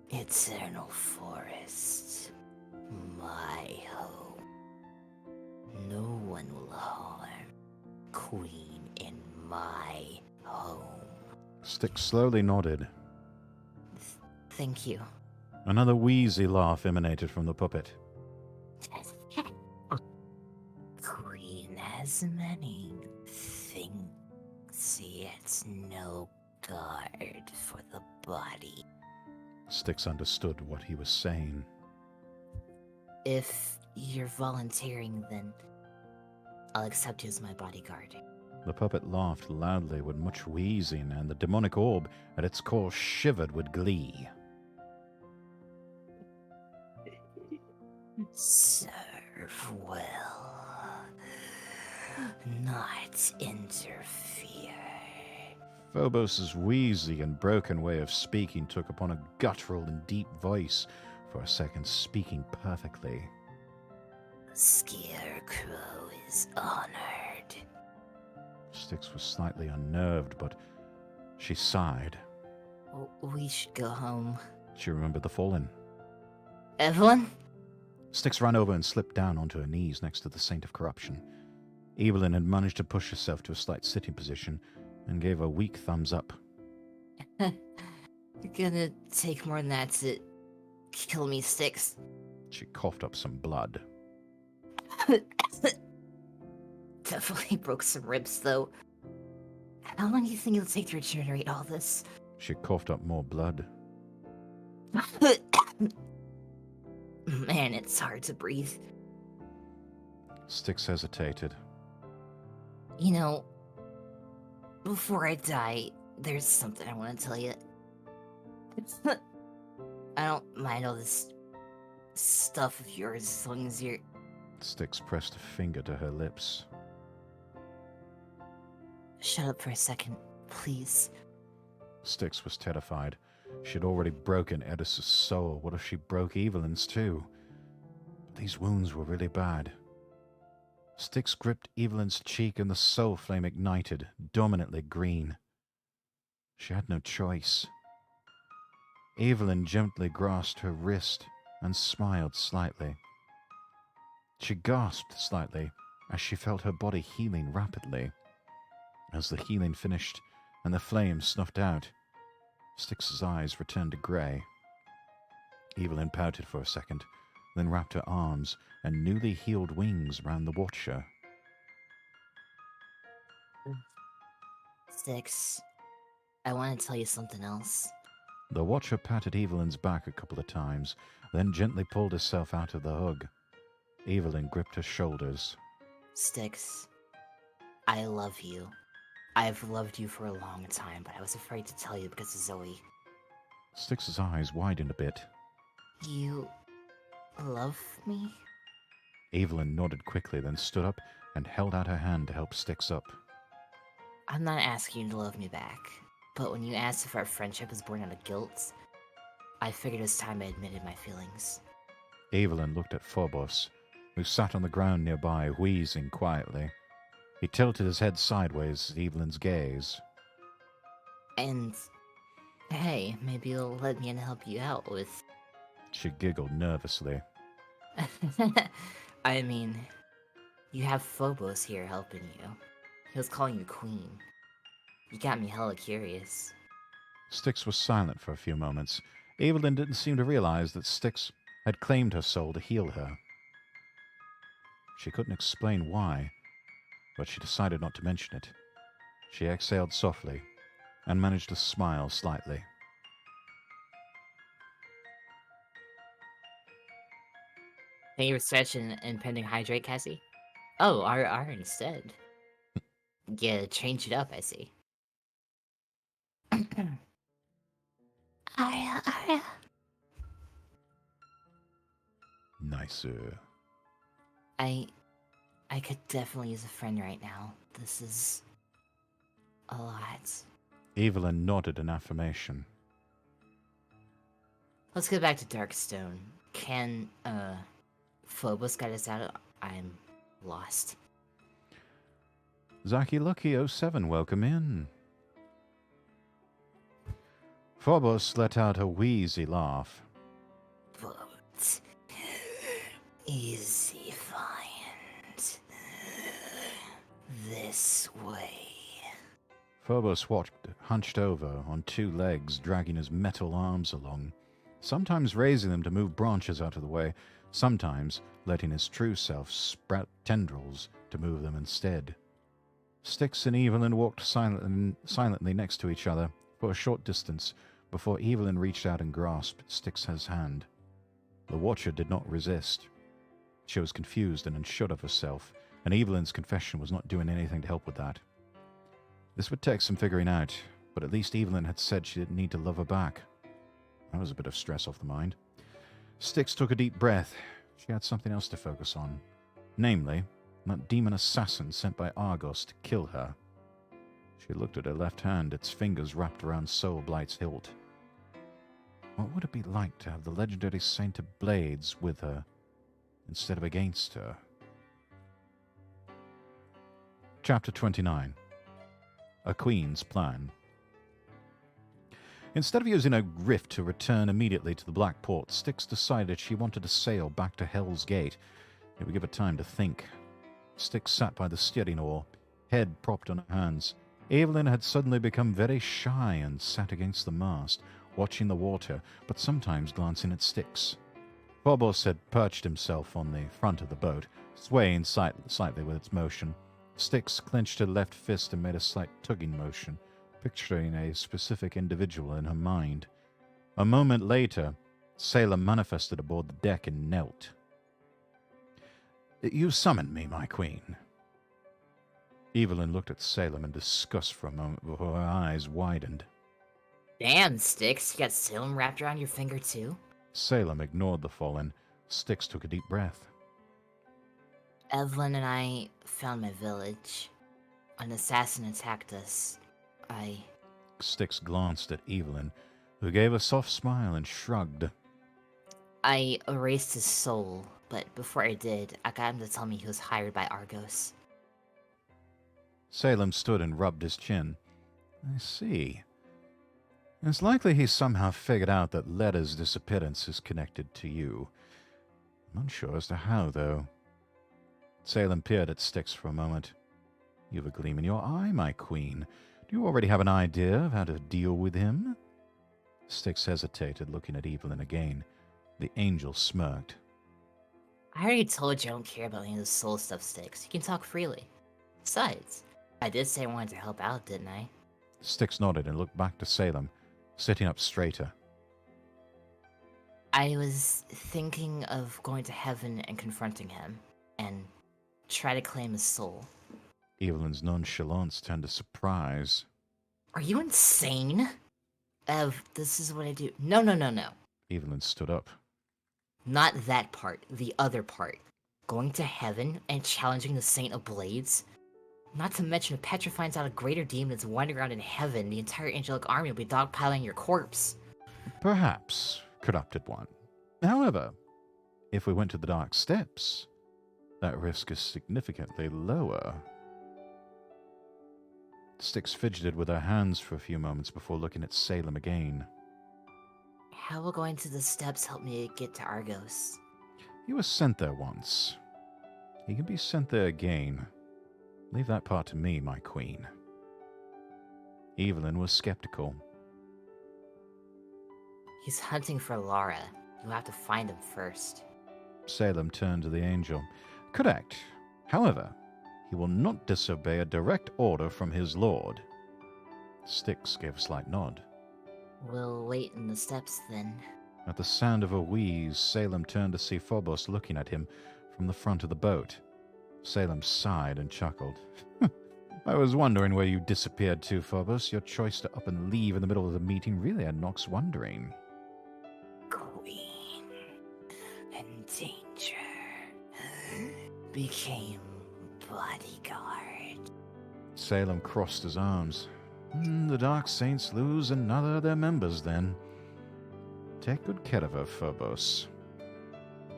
Eternal Forest. My home. No one will harm Queen in my home. Styx slowly nodded. Thank you. Another wheezy laugh emanated from the puppet. Queen has many things, yet no guard for the body. Styx understood what he was saying. If you're volunteering, then I'll accept you as my bodyguard. The puppet laughed loudly with much wheezing, and the demonic orb at its core shivered with glee. Serve well, not interfere. Phobos' wheezy and broken way of speaking took upon a guttural and deep voice, for a second speaking perfectly. Scarecrow is honored. Styx was slightly unnerved, but she sighed. We should go home. She remembered the fallen. Evelyn? Styx ran over and slipped down onto her knees next to the Saint of Corruption. Evelyn had managed to push herself to a slight sitting position and gave a weak thumbs up. Gonna take more than that to kill me, Styx. She coughed up some blood. Definitely broke some ribs, though. How long do you think it'll take to regenerate all this? She coughed up more blood. Man, it's hard to breathe. Styx hesitated. You know, before I die, there's something I want to tell you. I don't mind all this stuff of yours as long as you're... Styx pressed a finger to her lips. Shut up for a second, please. Styx was terrified. She'd already broken Edis's soul. What if she broke Evelyn's too? But these wounds were really bad. Styx gripped Evelyn's cheek and the soul flame ignited, dominantly green. She had no choice. Evelyn gently grasped her wrist and smiled slightly. She gasped slightly as she felt her body healing rapidly. As the healing finished and the flame snuffed out, Styx's eyes returned to grey. Evelyn pouted for a second, then wrapped her arms and newly healed wings around the Watcher. Styx, I want to tell you something else. The Watcher patted Evelyn's back a couple of times, then gently pulled herself out of the hug. Evelyn gripped her shoulders. Styx, I love you. I've loved you for a long time, but I was afraid to tell you because of Zoe. Styx's eyes widened a bit. You love me? Evelyn nodded quickly, then stood up and held out her hand to help Styx up. I'm not asking you to love me back, but when you asked if our friendship was born out of guilt, I figured it was time I admitted my feelings. Evelyn looked at Phobos, who sat on the ground nearby, wheezing quietly. He tilted his head sideways at Evelyn's gaze. And, hey, maybe you'll let me in and help you out with... She giggled nervously. I mean, you have Phobos here helping you. He was calling you queen. You got me hella curious. Styx was silent for a few moments. Evelyn didn't seem to realize that Styx had claimed her soul to heal her. She couldn't explain why, but she decided not to mention it. She exhaled softly and managed to smile slightly. Think you were stretching impending hydrate, Cassie? Oh, R instead. Yeah, change it up, I see. Arya. Nicer. I could definitely use a friend right now. This is a lot. Evelyn nodded in affirmation. Let's get back to Darkstone. Can, Phobos get us out? I'm lost. Zaki Lucky 07, welcome in. Phobos let out a wheezy laugh. But easy find. This way. Phobos watched, hunched over on two legs, dragging his metal arms along, sometimes raising them to move branches out of the way, sometimes letting his true self sprout tendrils to move them instead. Styx and Evelyn walked silently next to each other for a short distance before Evelyn reached out and grasped Styx's hand. The Watcher did not resist. She was confused and unsure of herself, and Evelyn's confession was not doing anything to help with that. This would take some figuring out, but at least Evelyn had said she didn't need to love her back. That was a bit of stress off the mind. Styx took a deep breath. She had something else to focus on. Namely, that demon assassin sent by Argos to kill her. She looked at her left hand, its fingers wrapped around Soul Blight's hilt. What would it be like to have the legendary Saint of Blades with her, instead of against her? Chapter 29. A Queen's Plan. Instead of using a rift to return immediately to the Black Port, Styx decided she wanted to sail back to Hell's Gate. It would give her time to think. Styx sat by the steering oar, head propped on her hands. Evelyn had suddenly become very shy and sat against the mast, watching the water, but sometimes glancing at Styx. Phobos had perched himself on the front of the boat, swaying slightly with its motion. Styx clenched her left fist and made a slight tugging motion, picturing a specific individual in her mind. A moment later, Salem manifested aboard the deck and knelt. "You summoned me, my queen." Evelyn looked at Salem in disgust for a moment before her eyes widened. Damn, Styx, you got Salem wrapped around your finger too? Salem ignored the fallen. Styx took a deep breath. Evelyn and I found my village. An assassin attacked us. Styx glanced at Evelyn, who gave a soft smile and shrugged. I erased his soul, but before I did, I got him to tell me he was hired by Argos. Salem stood and rubbed his chin. I see. It's likely he somehow figured out that Letta's disappearance is connected to you. I'm unsure as to how, though. Salem peered at Styx for a moment. You have a gleam in your eye, my queen. Do you already have an idea of how to deal with him? Styx hesitated, looking at Evelyn again. The angel smirked. I already told you I don't care about any of the soul stuff sticks. You can talk freely. Besides, I did say I wanted to help out, didn't I? Styx nodded and looked back to Salem, sitting up straighter. I was thinking of going to heaven and confronting him, and try to claim his soul. Evelyn's nonchalance turned to surprise. Are you insane? Ev, this is what I do. No, no, no, no. Evelyn stood up. Not that part, the other part. Going to heaven and challenging the Saint of Blades? Not to mention, if Petra finds out a greater demon is wandering around in heaven, the entire angelic army will be dogpiling your corpse. Perhaps, corrupted one. However, if we went to the Dark Steps, that risk is significantly lower. Styx fidgeted with her hands for a few moments before looking at Salem again. How will going to the steps help me get to Argos? He was sent there once. He can be sent there again. Leave that part to me, my queen. Evelyn was skeptical. He's hunting for Lara. You have to find him first. Salem turned to the angel. Correct. However, he will not disobey a direct order from his lord. Styx gave a slight nod. We'll wait in the steps then. At the sound of a wheeze, Salem turned to see Phobos looking at him from the front of the boat. Salem sighed and chuckled. I was wondering where you disappeared to, Phobos. Your choice to up and leave in the middle of the meeting really had Nox wondering. Queen in danger became bodyguard. Salem crossed his arms. The Dark Saints lose another of their members, then. Take good care of her, Phobos.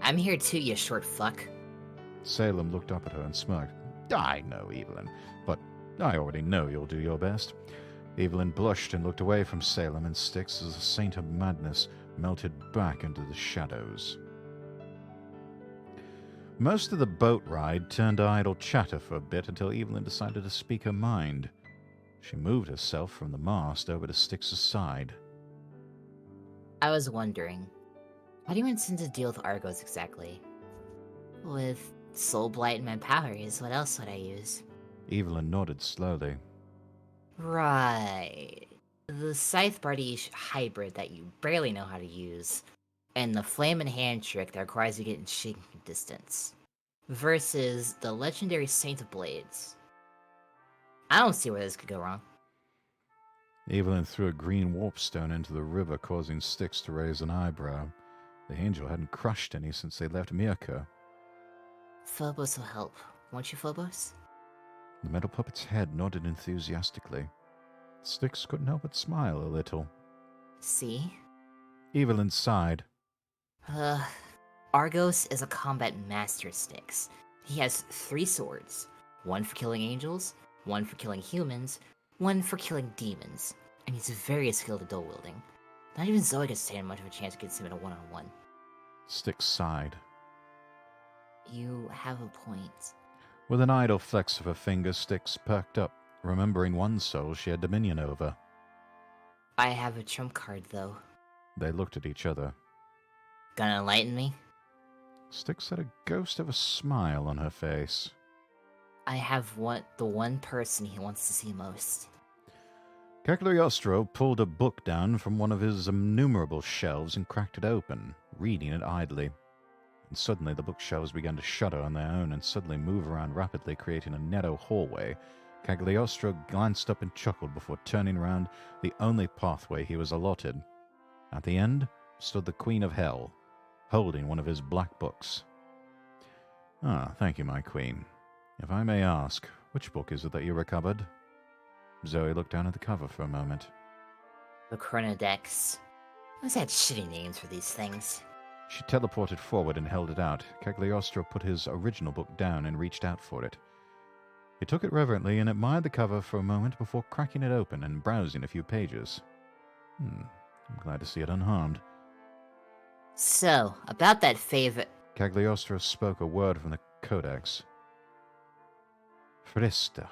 I'm here too, you short fuck. Salem looked up at her and smirked. I know, Evelyn, but I already know you'll do your best. Evelyn blushed and looked away from Salem and Styx as the Saint of Madness melted back into the shadows. Most of the boat ride turned to idle chatter for a bit until Evelyn decided to speak her mind. She moved herself from the mast over to Styx's side. I was wondering, how do you intend to deal with Argos exactly? With Soul Blight and my powers, what else would I use? Evelyn nodded slowly. Right. The Scythe Bardiche hybrid that you barely know how to use, and the Flame and Hand trick that requires you to get in shaking distance, versus the legendary Saint of Blades. I don't see where this could go wrong. Evelyn threw a green warpstone into the river, causing Styx to raise an eyebrow. The angel hadn't crushed any since they left Mirka. Phobos will help, won't you, Phobos? The metal puppet's head nodded enthusiastically. Styx couldn't help but smile a little. See? Evelyn sighed. Argos is a combat master, Styx. He has 3 swords. One for killing angels, one for killing humans, one for killing demons. And he's very skilled at dual wielding. Not even Zoe could stand much of a chance against him in a one-on-one. Styx sighed. You have a point. With an idle flex of her finger, Styx perked up, remembering one soul she had dominion over. I have a trump card, though. They looked at each other. Gonna enlighten me? Styx had a ghost of a smile on her face. I have the one person he wants to see most. Cagliostro pulled a book down from one of his innumerable shelves and cracked it open, reading it idly. And suddenly the bookshelves began to shudder on their own and suddenly move around rapidly, creating a narrow hallway. Cagliostro glanced up and chuckled before turning around the only pathway he was allotted. At the end stood the Queen of Hell, holding one of his black books. Ah, thank you, my queen. If I may ask, which book is it that you recovered? Zoe looked down at the cover for a moment. The Chronodex. Who's had shitty names for these things? She teleported forward and held it out. Cagliostro put his original book down and reached out for it. He took it reverently and admired the cover for a moment before cracking it open and browsing a few pages. I'm glad to see it unharmed. So, about that favorite... Cagliostro spoke a word from the codex. Frista.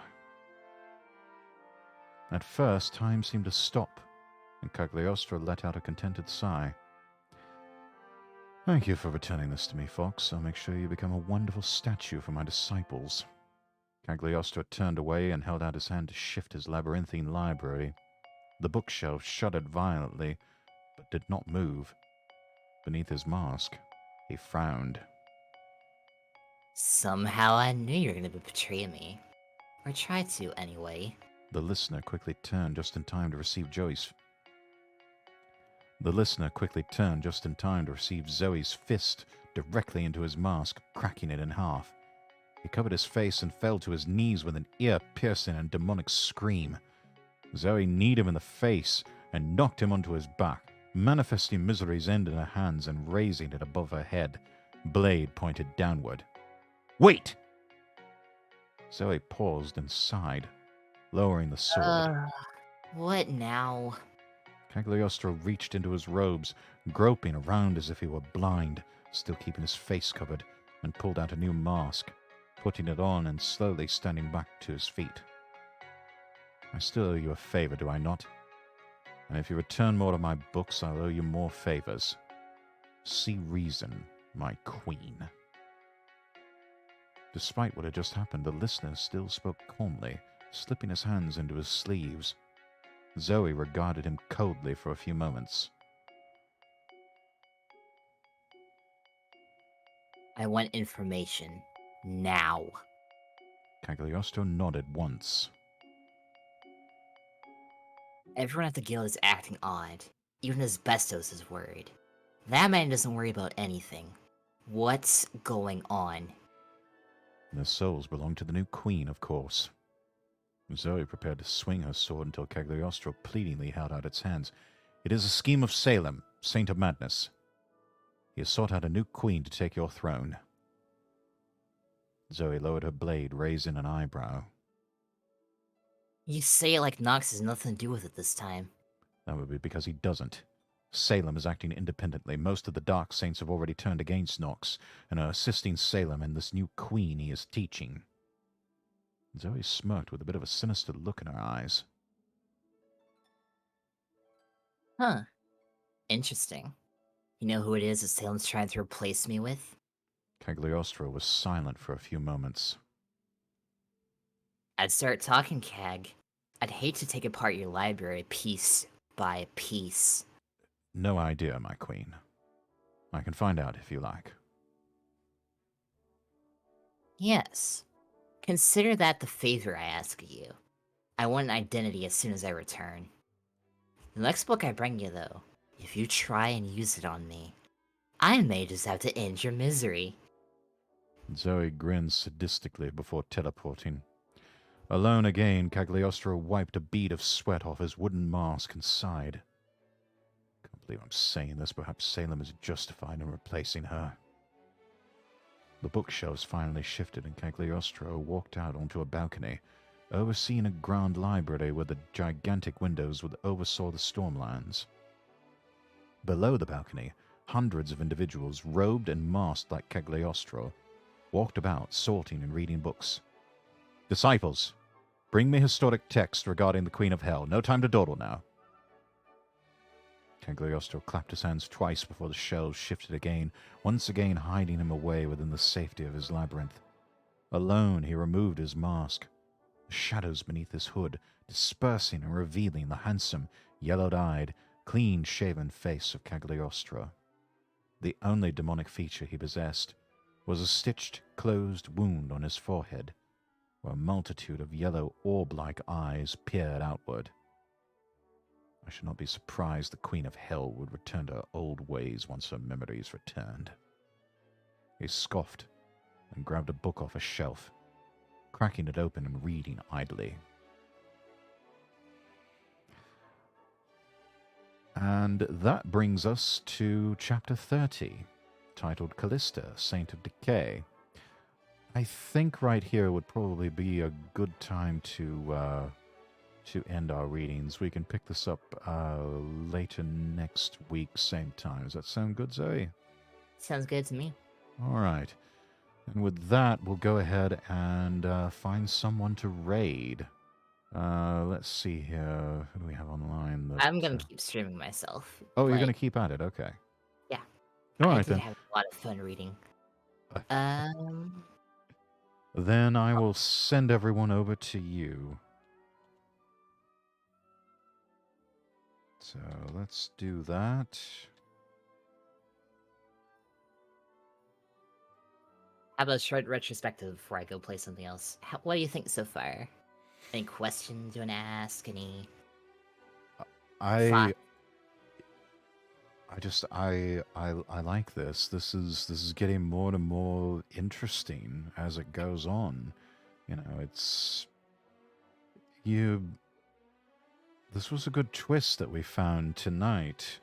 At first, time seemed to stop, and Cagliostro let out a contented sigh. Thank you for returning this to me, Fox. I'll make sure you become a wonderful statue for my disciples. Cagliostro turned away and held out his hand to shift his labyrinthine library. The bookshelf shuddered violently, but did not move. Beneath his mask, he frowned. Somehow I knew you were gonna betray me. Or try to, anyway. The listener quickly turned just in time to receive Zoe's fist directly into his mask, cracking it in half. He covered his face and fell to his knees with an ear-piercing and demonic scream. Zoe kneed him in the face and knocked him onto his back, manifesting Misery's end in her hands and raising it above her head, blade pointed downward. "Wait!" Zoe paused and sighed, lowering the sword. What now? Cagliostro reached into his robes, groping around as if he were blind, still keeping his face covered, and pulled out a new mask, putting it on and slowly standing back to his feet. "I still owe you a favor, do I not? And if you return more of my books, I'll owe you more favors. See reason, my queen." Despite what had just happened, the listener still spoke calmly, slipping his hands into his sleeves. Zoe regarded him coldly for a few moments. I want information. Now. Cagliostro nodded once. Everyone at the guild is acting odd. Even Asbestos is worried. That man doesn't worry about anything. What's going on? The souls belong to the new queen, of course. Zoe prepared to swing her sword until Cagliostro pleadingly held out its hands. "It is a scheme of Salem, Saint of Madness. He has sought out a new queen to take your throne." Zoe lowered her blade, raising an eyebrow. You say it like Nox has nothing to do with it this time. That would be because he doesn't. Salem is acting independently. Most of the Dark Saints have already turned against Nox and are assisting Salem and this new queen he is teaching. Zoe smirked with a bit of a sinister look in her eyes. Huh. Interesting. You know who it is that Salem's trying to replace me with? Cagliostro was silent for a few moments. I'd start talking, Cag. I'd hate to take apart your library piece by piece. No idea, my queen. I can find out if you like. Yes. Consider that the favor I ask of you. I want an identity as soon as I return. The next book I bring you, though, if you try and use it on me, I may just have to end your misery. Zoe grinned sadistically before teleporting. Alone again, Cagliostro wiped a bead of sweat off his wooden mask and sighed. Can't believe I'm saying this. Perhaps Salem is justified in replacing her. The bookshelves finally shifted and Cagliostro walked out onto a balcony, overseeing a grand library where the gigantic windows would oversaw the stormlands. Below the balcony, hundreds of individuals, robed and masked like Cagliostro, walked about, sorting and reading books. "Disciples, bring me historic text regarding the Queen of Hell. No time to dawdle now." Cagliostro clapped his hands twice before the shelves shifted again, once again hiding him away within the safety of his labyrinth. Alone, he removed his mask, the shadows beneath his hood dispersing and revealing the handsome, yellow-eyed, clean-shaven face of Cagliostro. The only demonic feature he possessed was a stitched, closed wound on his forehead, where a multitude of yellow orb-like eyes peered outward. I should not be surprised the Queen of Hell would return to her old ways once her memories returned. He scoffed and grabbed a book off a shelf, cracking it open and reading idly. And that brings us to Chapter 30, titled Callista, Saint of Decay. I think right here would probably be a good time to end our readings. We can pick this up later next week, same time. Does that sound good, Zoe? Sounds good to me. All right. And with that, we'll go ahead and find someone to raid. Let's see here. Who do we have online? I'm gonna keep streaming myself. Oh, you're going to keep at it? Okay. Yeah. All I right, did then. have a lot of fun reading. Uh, Um, Then I will send everyone over to you. So let's do that. how about a short retrospective before I go play something else? What do you think so far? Any questions you want to ask? Any I thoughts? I like this. This is getting more and more interesting as it goes on. You know, it's you. This was a good twist that we found tonight,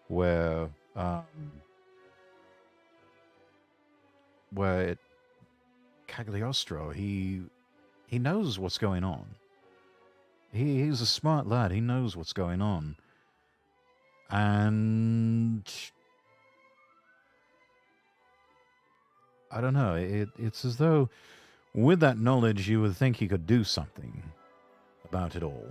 where where it, Cagliostro he knows what's going on. He's a smart lad. He knows what's going on, and I don't know. It's as though with that knowledge, you would think he could do something about it all.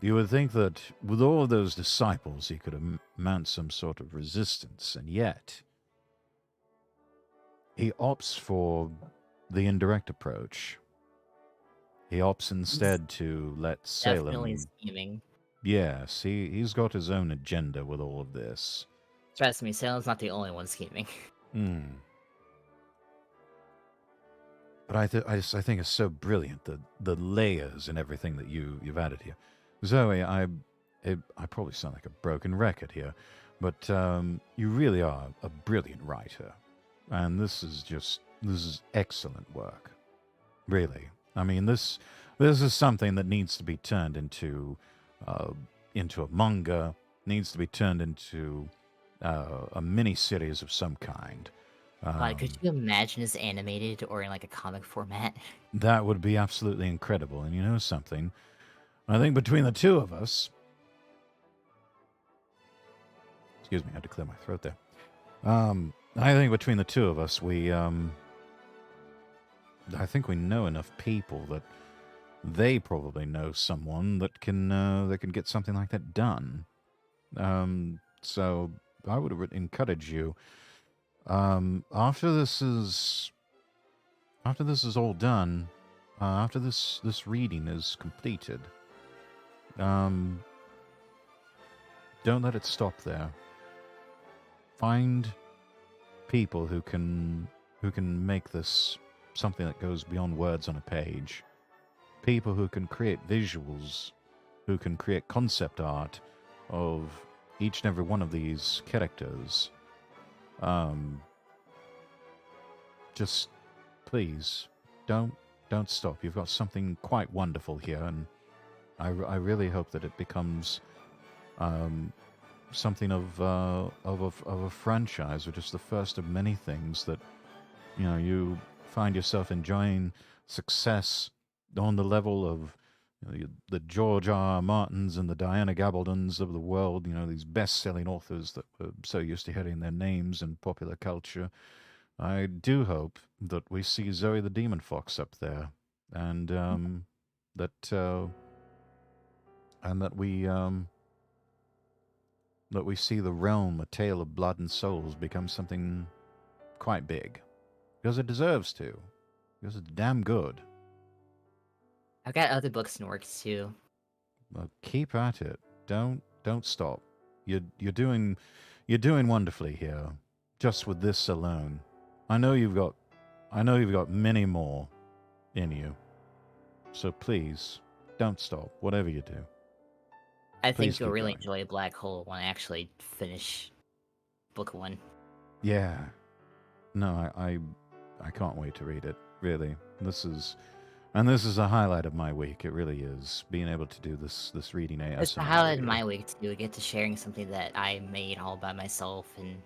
You would think that with all of those disciples, he could mount some sort of resistance, and yet he opts for the indirect approach. He opts He's instead to let definitely Salem. scheming. Yes, he's got his own agenda with all of this. Trust me, Salem's not the only one scheming. Hmm. But I think it's so brilliant, the layers and everything that you've added here. Zoe, I probably sound like a broken record here, but you really are a brilliant writer, and this is excellent work. Really, I mean this is something that needs to be turned uh, into a manga, needs to be turned into a mini series of some kind. God, Um, could you imagine this animated or in like a comic format? that would be absolutely incredible. And you know something? I think between the two of us, excuse me, I had to clear my throat there. I think between the two of us, I think we know enough people that they probably know someone that can get something like that done. So I would encourage you. Um, after this is after this is all done, after this reading is completed, um, don't let it stop there. Find people who can make this something that goes beyond words on a page. People who can create visuals, who can create concept art of each and every one of these characters. Um, just please don't stop. You've got something quite wonderful here, and I really hope that it becomes um, something of a franchise, or just the first of many things that you find yourself enjoying success on the level of the George R. R. Martins and the Diana Gabaldons of the world. You know, these best-selling authors that were so used to hearing their names in popular culture. I do hope that we see Zoe the Demon Fox up there, and that and that we see the realm, a tale of blood and souls, become something quite big, because it deserves to, because it's damn good. I've got other books in works too. Well, keep at it. Don't stop. You're doing wonderfully here, just with this alone. I know you've got I know you've got many more in you. So please, don't stop. Whatever you do, I please think you'll keep really going. enjoy Black Hole when I actually finish book one. Yeah. No, I can't wait to read it. Really, this is a highlight of my week. It really is being able to do this reading It's the ASMR highlight with of you. my week too. Get to sharing something that I made all by myself, and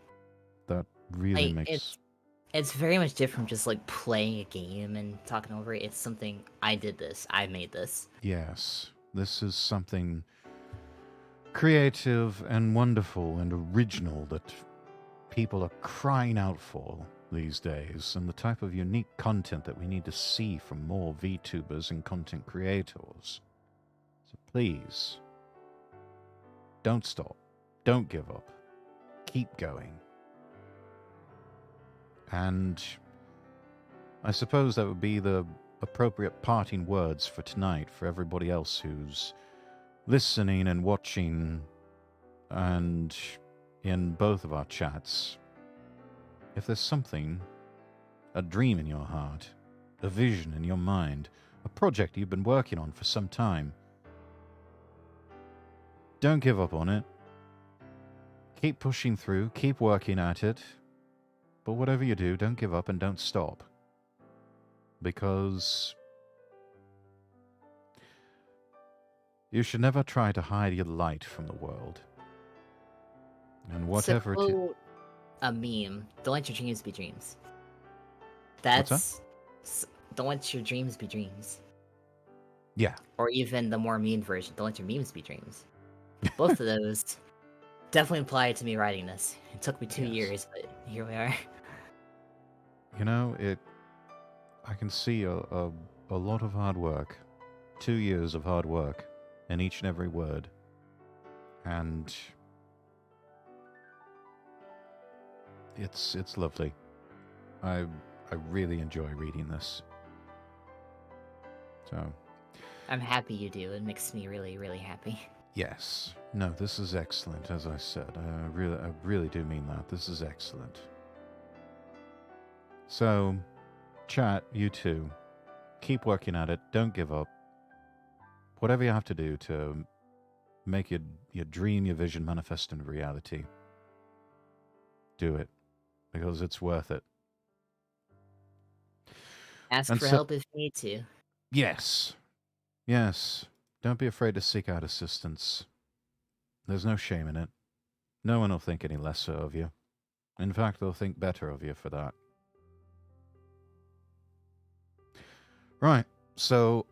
That really like makes it's very much different from just like playing a game and talking over it. It's something I did this. I made this. yes. This is something creative and wonderful and original that people are crying out for these days, and the type of unique content that we need to see from more VTubers and content creators. So please, don't stop. Don't give up. Keep going. And I suppose that would be the appropriate parting words for tonight for everybody else who's listening and watching and in both of our chats. If there's something, a dream in your heart, a vision in your mind, a project you've been working on for some time, don't give up on it. Keep pushing through, keep working at it. But whatever you do, don't give up and don't stop. Because you should never try to hide your light from the world. And whatever it is. To quote a meme, don't let your dreams be dreams. What's That's don't let your dreams be dreams. Yeah. Or even the more meme version, don't let your memes be dreams. Both of those definitely applied to me writing this. It took me 2 years, but here we are. You know, I can see a lot of hard work. 2 years of hard work in each and every word. And it's lovely. I really enjoy reading this. So I'm happy you do. It makes me really, really happy. yes. No, this is excellent, as I said. I really do mean that. This is excellent. So, chat, you too. Keep working at it. Don't give up. Whatever you have to do to make your dream, your vision manifest into reality, do it. Because it's worth it. Ask for help if you need to. Yes. Yes. Don't be afraid to seek out assistance. There's no shame in it. No one will think any lesser of you. In fact, they'll think better of you for that. Right. So,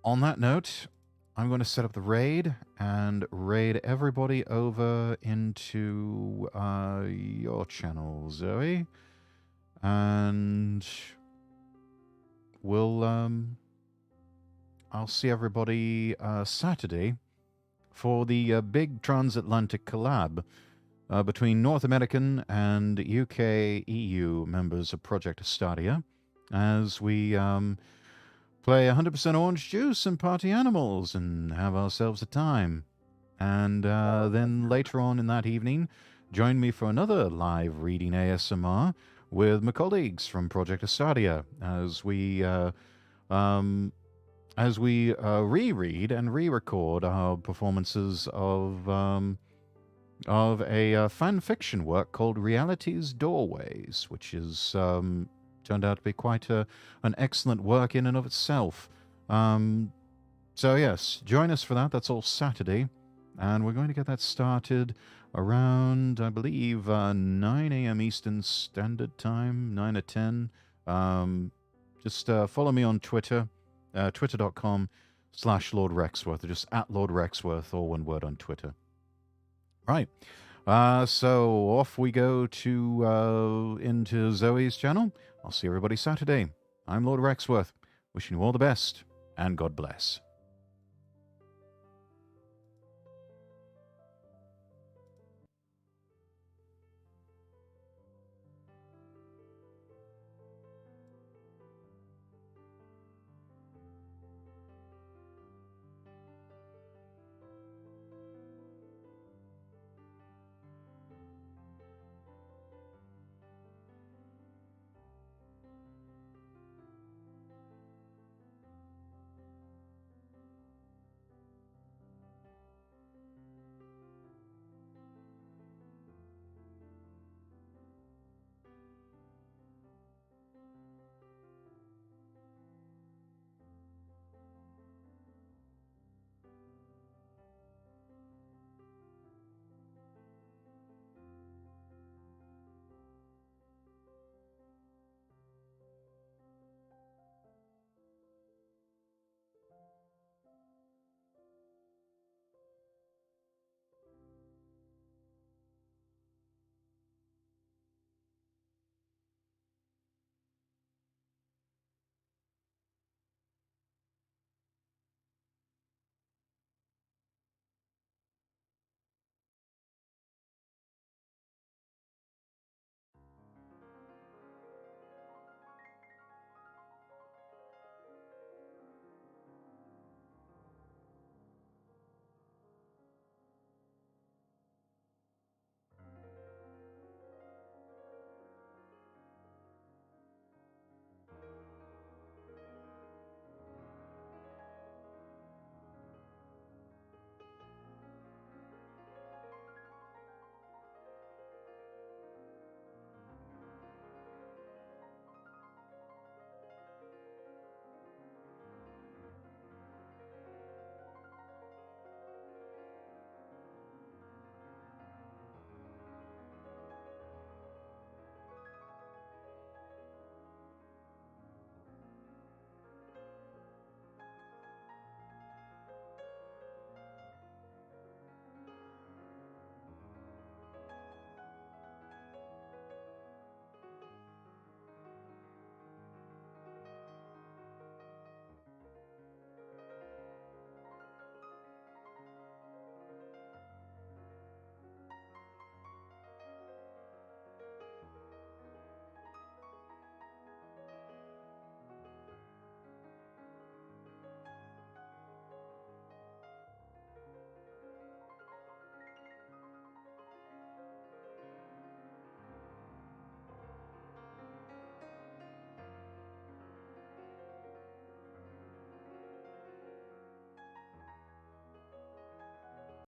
on that note, I'm going to set up the raid and raid everybody over into your channel, Zoe. And we'll I'll see everybody Saturday for the big transatlantic collab between North American and UK EU members of Project Astadia as we play 100% orange juice and party animals and have ourselves a time. And then later on in that evening, join me for another live reading ASMR with my colleagues from Project Astadia as we reread and re-record our performances of a fan fiction work called Reality's Doorways, which is turned out to be quite an excellent work in and of itself. So yes, join us for that. That's all Saturday, and we're going to get that started around, I believe, 9 a.m. Eastern Standard Time, 9 or 10. Just follow me on Twitter, twitter.com/Lord Rexworth, or just at Lord Rexworth, all one word on Twitter. Right. So off we go to into Zoe's channel. I'll see everybody Saturday. I'm Lord Rexworth, wishing you all the best, and God bless.